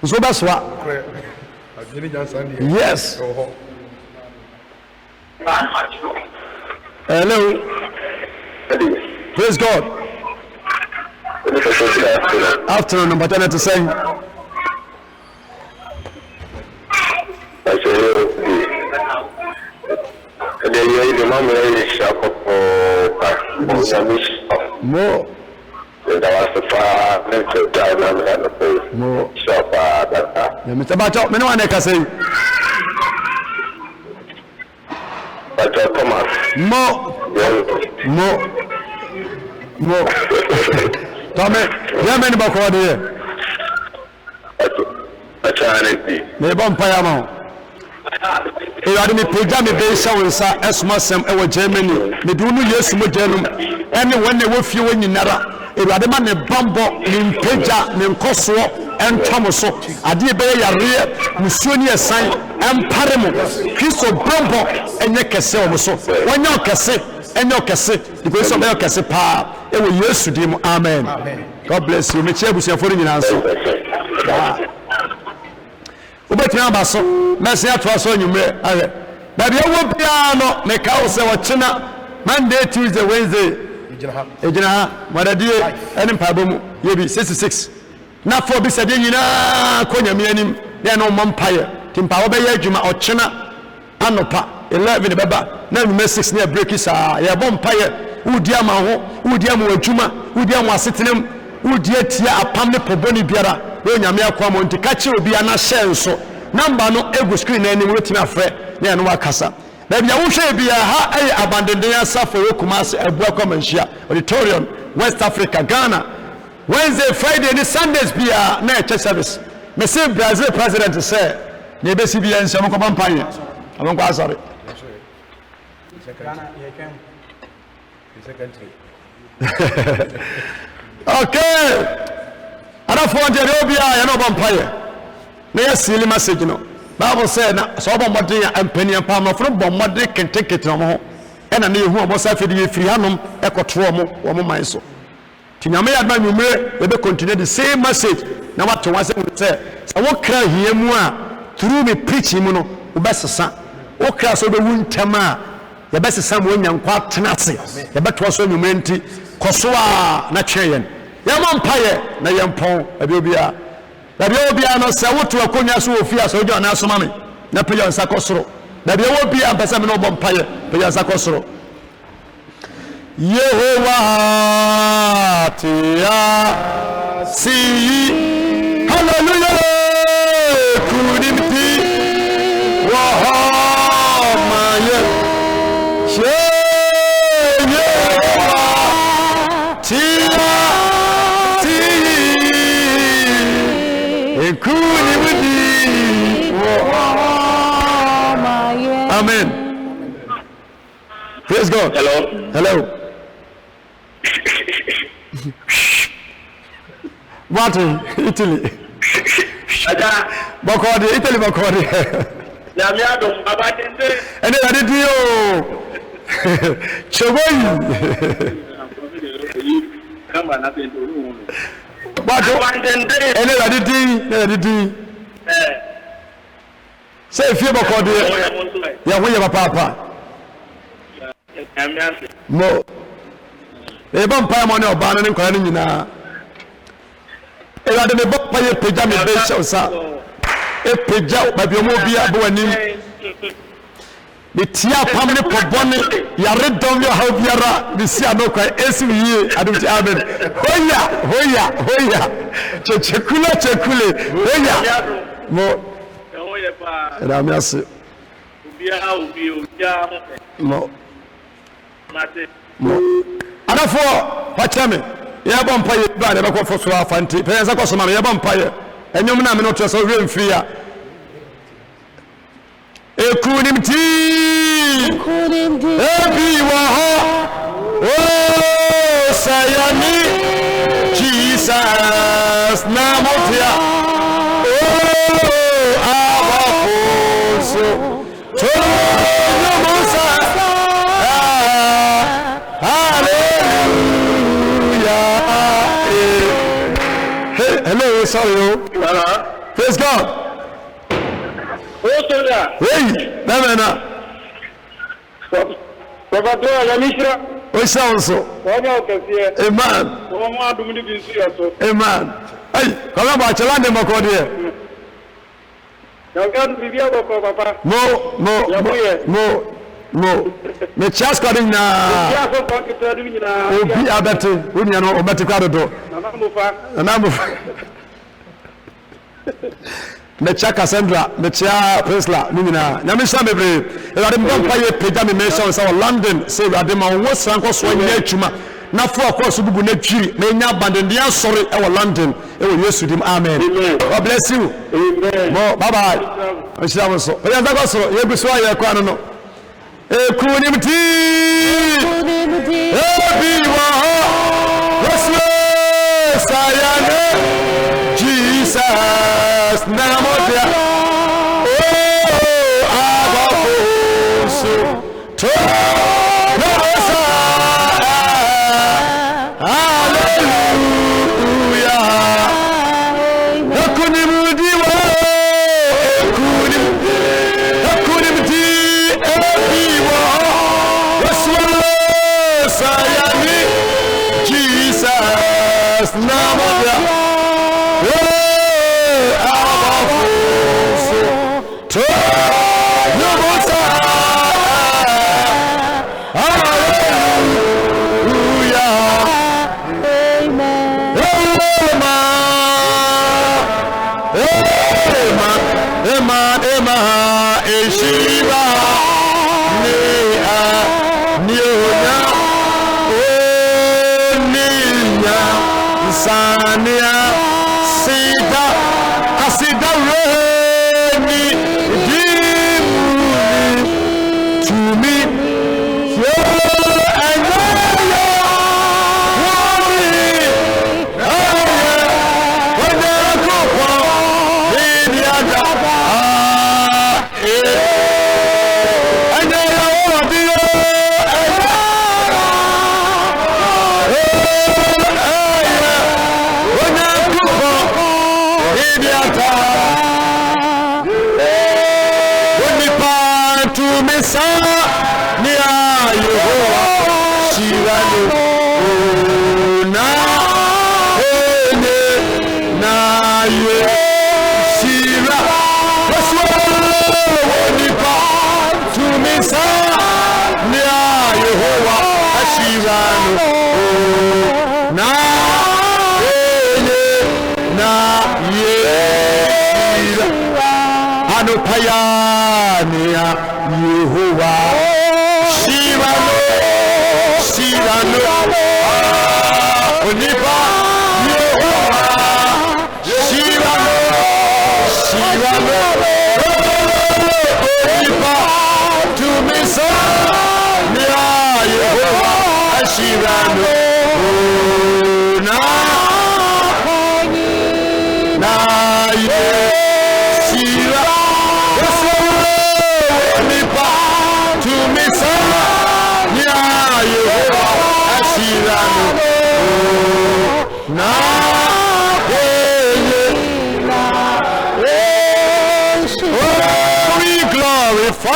So that's what. Yes. Hello. Praise God. Afternoon, number 10 to say. More. Mr. Bacho, me no one can say. More. Tommy, yeah, many back over there. Me bomb payamo. E wadi me program me be show nsa esmasem e wo Germany. Me do no Yesu mo Germany. Any when they wo fie wo nyinara. E wadi ma ne bombo ne mpeja ne nkoso entwamo so. Ade be yare musuo ni esan empare mo. Kristo bombo enye kese o mo so. Wonya kese enyo kese because so be kese pa e wo Yesu dim. Amen. God bless you. Me chia busuafo ni nyina nso. Ubetimi abaso mesi atwa so nyumre ahe baby ewo bia no me ka wo se wo china Monday Tuesday Wednesday ejina ha madadie eni mpabo mu yebi 66 na fo bi sade nyina konyame anim na no mompaye timpa wo be ye adwuma ochina anopa 11 beba na nyume 6 na break isa ye bompaye udi ama ho udi ama adwuma udi ama asetenem udi atia apam ne poboni biara we nyame akwa mo nti ka che obi ana share nso number no egu screen na ni wetimi afre na no wakasa na bia wo hwe bia ha ay abandenden asafo Kumasi Abua Komanhia auditorium West Africa Ghana Wednesday Friday ni Sundays bia na church service me say Brazil president say na be si bia nsem ko bampanye amon ko asare Okay. Adafo de obia ya no bompaye. Na ya sili message no. Bible say na so bomode ya ampani pam no fro bomode kentekete no ho. Ena na yehu obo sa fedi ye firi hanom ekoto wo mo man so. Tinyame ya dman numre we be continue the same message. Na what to say wo kra hiemu a through me preaching mu no wo besesa. Wo kra so be wuntama ya besesa mo nyankwa tenase. Ya beto so numre nti koso a na twen ya mompaye na yempon abiobia no se woto akonya so ofia so jo na asoma me na peja nsa kosoro da bia wo bia mpesa me no bompaye peja nsa kosoro Yehovah tia si hallelujah kudimti wa maye Yehovah tia Amen. Praise God. Hello. What? Italy. Bakodi, Italy bakodi. Yamiado, Abadende. And then I did you. Choboy. Come on, nothing to do. But and then I did. Say if you bakodi. Ya we ya papa. Mo. E ba mpa mo ne oba ne nkwa ne nyina. E la de me ba ye peja me be shosa. E peja ba bi omo bia bo anim. Me tia pam ne pobone ya redom yo ha biara bi si anokwa esi yi adum ti amen. Hoya. Chekule. Hoya. Mo. Era me ase. Mo. Adafo pachame ya bompaye ba ne bako foso afanti pe yansa koso ma ya bompaye enyom na me no to so hwemfia ekunimti ebi wa ho oh sayani Jesus na motia oh abafoso to Hello, sorry. Praise God. Hey, Namena. We sound so. Amen. Amen. Hey, come on, Chalande Makodi. No. Me chaskari na. Obi abete, unya no obete kwado do. Nanamufa. Me chaka Sandra, me chia Presla, nimina. Nyame sha bebre. E ade mbompa ye peja me mention say London, say ade ma wo sanko so nya atuma. Na fo akross bubu na twiri, me nya abandendia sori e wo London, e wo Yesu dim. Amen. God bless you. Amen. Bye bye. Ashira so. E ya zago so, ye guso aye kwa no. Ekunimti ebiwa Yeswe sayane Jesus namotia oh abafoso to nosa hallelujah ekunimti Anupayania Yehovah Shivano Shivano Onipa Yehovah Shivano Shivano Onipa Tumisa Nia Yehovah Shivano Na we glorify,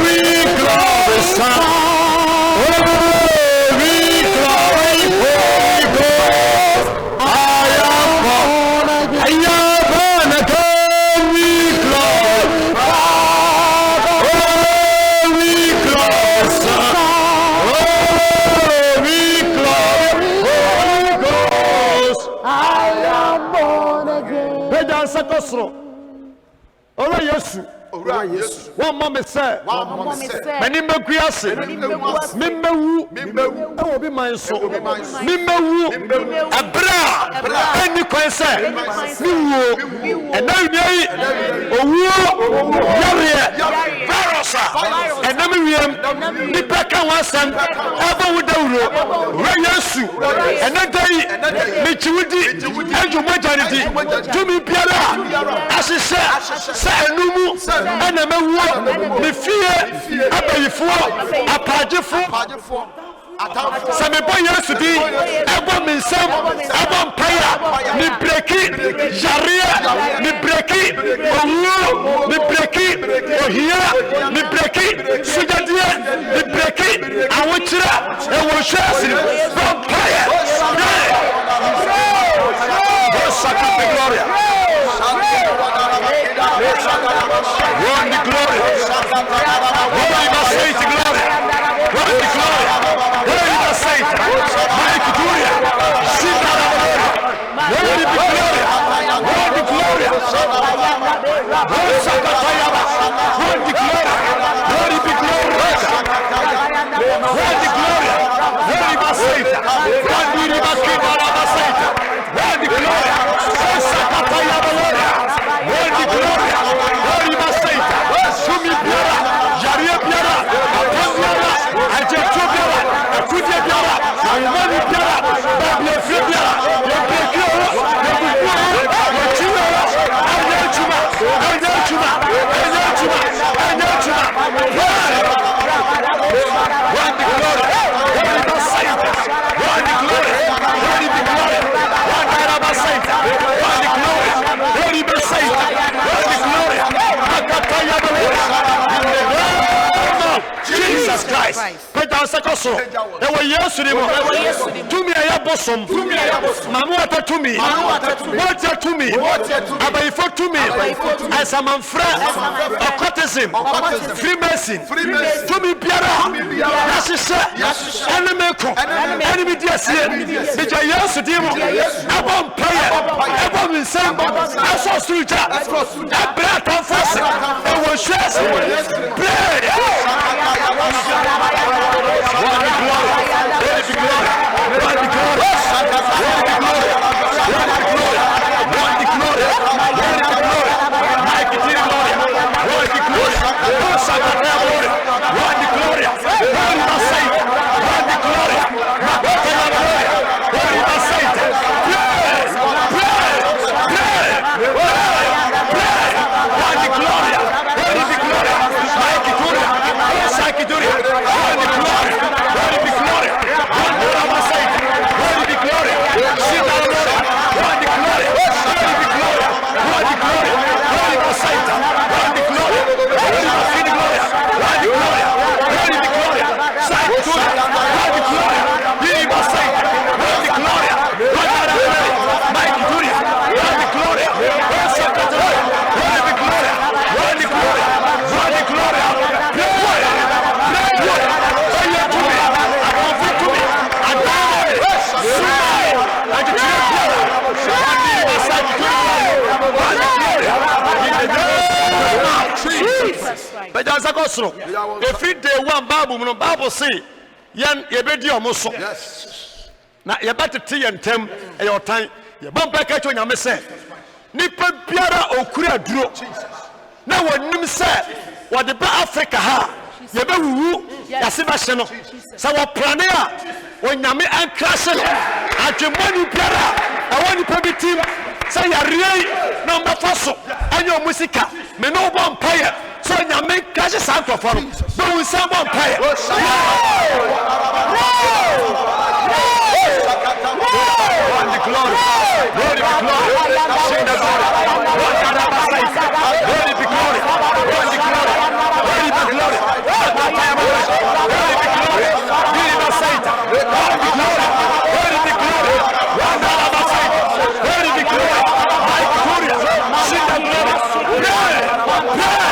we glorify, we glorify. I am born again. We glorify, we glorify. Sakosro Ora Yesu one mama say many meguase mimmewu e obi man so mimmewu abra any kwense miwo and now you owuo yare virusa and na mewiem nipa kan wasan aba wudawuro we Yesu and na dai mechiwudi anjumajani tumi biara asise sa enumu ana mewuo me fie abayifo apagefo Samebo Yesu di ebo minsam ebo mpaya ni breki jaria ni breki owo ni breki ohia ni breki sujadia ni breki awochira ewo hwasi mpaya Sacred gloria One the glory One the saint glory One the glory One the saint Mike Gloria Sita la gloria One the gloria One the gloria One Sakatayaba One the gloria One the gloria One the gloria One the saint One the bakita la saint One the gloria Sakatayaba One the gloria One the saint Sumi biara Jaria biara Atambiara Ajetu biara Akudia biara Ayumani biara Babi Efri biara Yabekio Yabukuo Yachiwa Anyachuma Anyachuma Anyachuma Anyachuma One the glory One the saint One the glory One the glory One the saint One the glory One the saint One the glory Akatayaba Jesus Christ. Peter Sakoso. Ewa Yesu ni mo. Tumi aya bosom. Mamu ata tumi. Water tumi. Abayifo tumi. Asamanfra. Occultism. Freemason. Tumi biara. Yasise. Enemy ko. Enemy diasie. Bija Yesu di mo. Abom prayer. Abom insem. Aso suja. Abra tanfose. Ewa shese. Pray. My But as I go through, every day one Bible say, yan yebedi omoso. Yes. Na yebati ti yentem e your time. Yebon peka cho nyame se. Nipa biara okura duro. Na wonim se wo de ba Africa ha. Yebe wuwu yase ba hye no. Sa wo plane a onyame ankrase no. Adwemani biara e woni pa bitim. Sa yare na mbafaso anyo musika. Me no bon paye. So nyame krase sankofo no. Bo unsa bon paye. Glory, glory, glory. Sing the glory. Glory be glory. Glory be glory. Glory be glory. Glory be glory. Glory be Satan. Glory be glory. Glory be glory. Glory be glory. My glory. Sing the glory. Glory. Glory.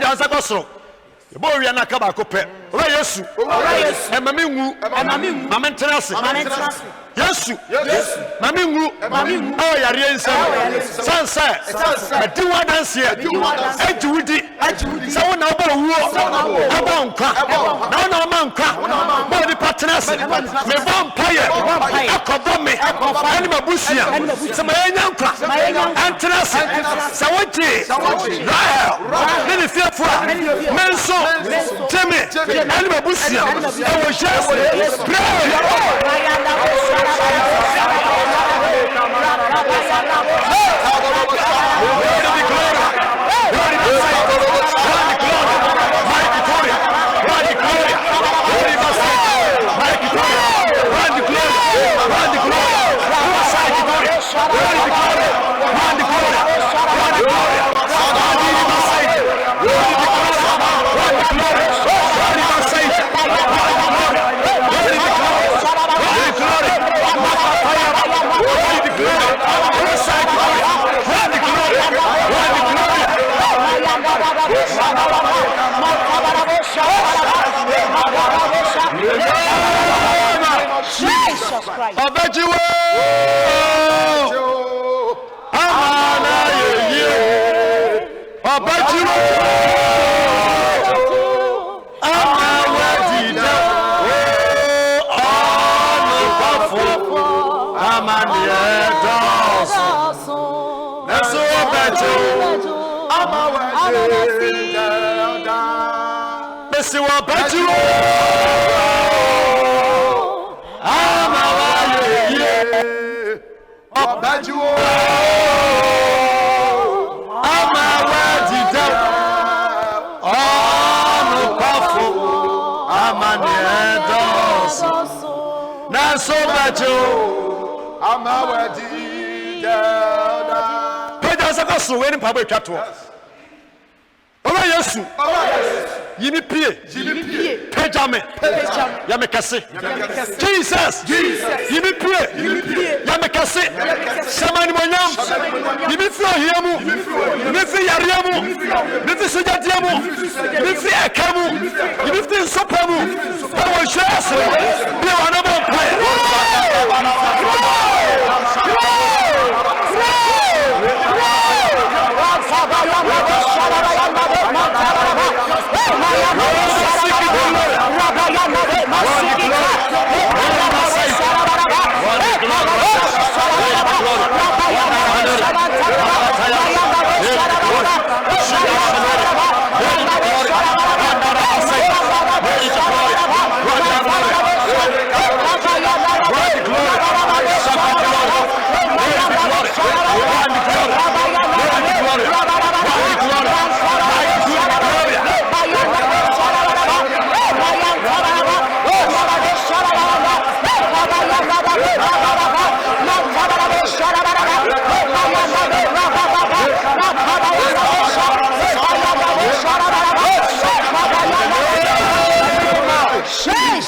Answer gospel. The boy we are not about cope. Ora Yesu. Mami ngu. Mama ntenase. Yesu. Mami ngu. Oh yare nsam. Sansa. Adi wadanse. Ejuudi. Sawo na obo wuo. Aba nkwa. Na na ma nkwa. Bo di partnership. Me bom paye. Akobo me. Ani mabusia. Sama yenya nkwa. Antenase. Sawoji. Ni fearful. Menso. Teme. Ani mabusia. Ewo Jesus. Pray. Jesus Christ. I bet you so when Papa Chato. Ora Yesu. Yimi pie. Pejame. Yamekase. Jesus. Yimi pie. Yamekase. Samani monyam. Yimi flo hiamu. Yimi fi yariamu. Yimi fi sujadiamu. Yimi fi akamu. Yimi fi sopamu. Pawo Jesus. Bi wana mo pai.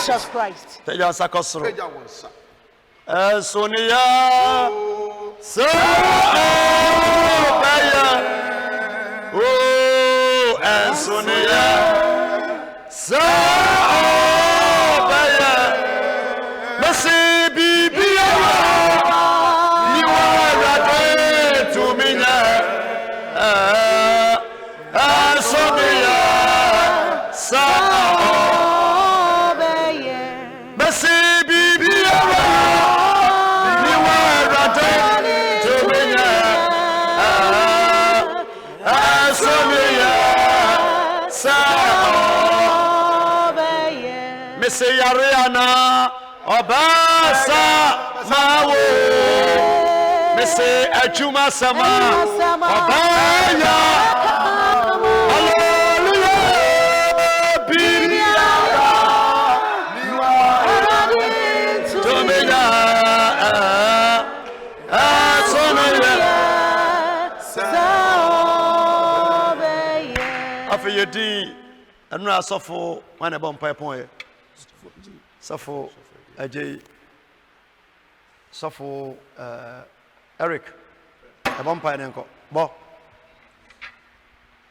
Jesus Christ. Teja sakosro. Sonia. So baya. Sabaya Mesi Bibia You are ready to me Asomia Sabaya Mesi Bibia You are ready to me Asomia Mese Yariana Obasa Mawo Mese Ajuma Sama Obaya Hallelujah Biria Tomenya Asonaya Afiyedi anu asofo wane bom pipon Safo Ajay Safo Eric Abompa nenko bo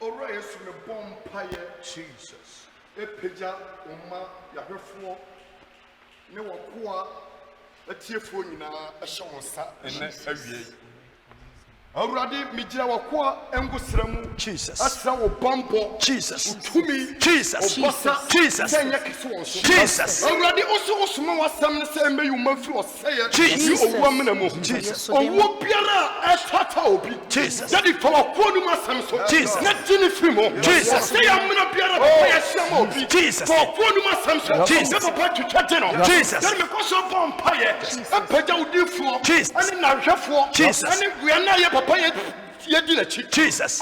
Ora Yesu me bompa ye Jesus epeja oma yahwefo ne wokoa atiefo nyina ehye wonsa ene awie Awurade migira wokoa engusremu Jesus asra wo bompo Jesus utumi Jesus Jesus senya kese wonso Jesus Awurade osuma wasam ne se embeyu mafiri oseye Jesus owu amena mo Jesus owu biara etata obi Jesus jadi to wokoa nu masam so Jesus na tini frimo Jesus say amena biara to ya shema obi Jesus to wokoa nu masam so Jesus papa twetwe no Jesus jadi me koso bompa ye epeja udifo Jesus ani na hwefo Jesus ani guana ye papa ye Jesus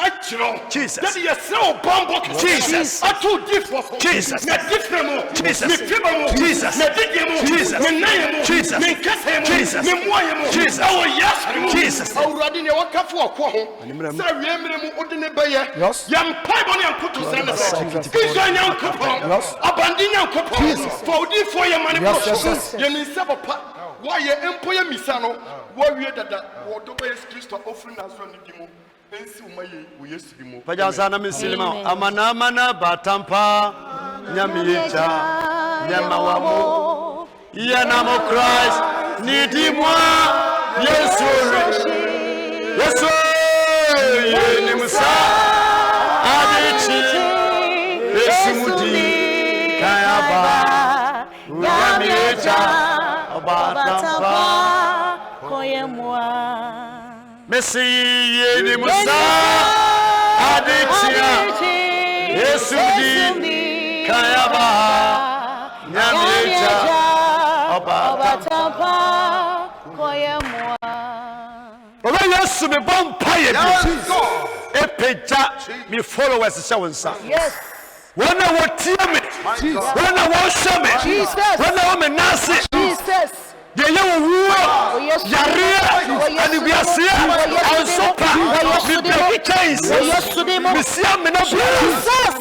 Jesus that is so bomb Jesus atu different Jesus na different Jesus me fibamo Jesus me digemo Jesus me nayemo Jesus me kasemo Jesus me moyemo Jesus oh yes Jesus awurade ne wakafo akọ ho sa wiemre mu odine beye yam paibo ne ankoto sene se izo nyankopon abandi nyankopon for odi for ye mane process ye ni se papa wa ye empo ye misa no wa wie dada wo do be Kristo offering aso ne dimo ensi umaye wo Yesu dimo Pajansa na misilima amana batampa nyamiyecha nyamawamo yanamo Christ nidimwa Yesu ni musa adichi Yesu mudi kayaba nyamiyecha batampa Messi ni musa adichia Yesu di kayaba nyamiyecha obatampa koyemwa Oba Yesu me bompa ye bi epeja me followers se wonsa yes wana wotie me wana wo hwe me wana wo me nase Jesus de ye wo yare ani biasia ansopa mi be chains mi sia me na biara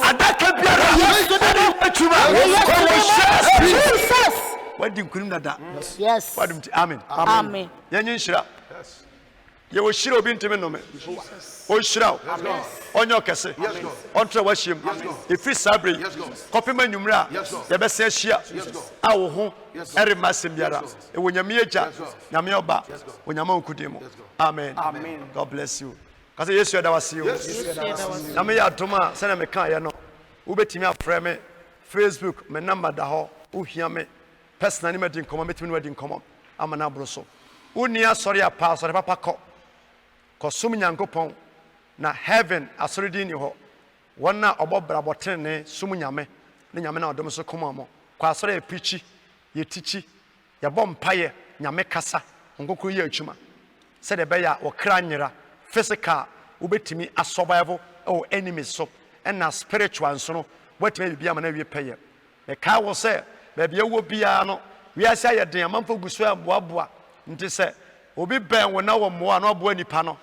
adaka biara atuma Jesus wadi nkunim nada yes wadi mti amen amen yenye nshira ye wo shira obi ntime no me o shira onyo kese ontre wa hiem efi sabre kopi manwumra ye be se hia a wo ho ere masem biara e wonyame agya nyame oba wonyama okudimo amen God bless you kase yesu eda wase yo nyame ya adoma se na me kan ye no wo betimi afre me Facebook me number da ho wo hia me personally me din komo metimi no din komo amana broso woni asori apa asori papa ko kosum nyankopon na heaven asori ni ho wona obobra botene sum nyame ne nyame na odom so koma mo kwa asori epichi ye tichi ye bompaye nyame kasa nkokoro ye atwuma se de beya wo kranyera physical ubetimi asurvival o enemies so na spiritual nso no wetime bibia ma na wie peye e ka wo se ba bia wo bia no wi asa ye den amamfo guso aboaboa nti se obi ben wo na wo mo na oboa nipa no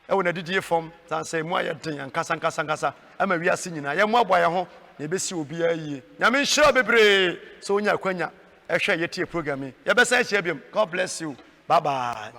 e wo na didie fom san se mu aye den ankasa ama wi ase nyina ye mo aboa ye ho na ebesi obi ayie nyame nhira bebre so onya kwanya ehwe ye tie program ye besa ehia biam God bless you bye bye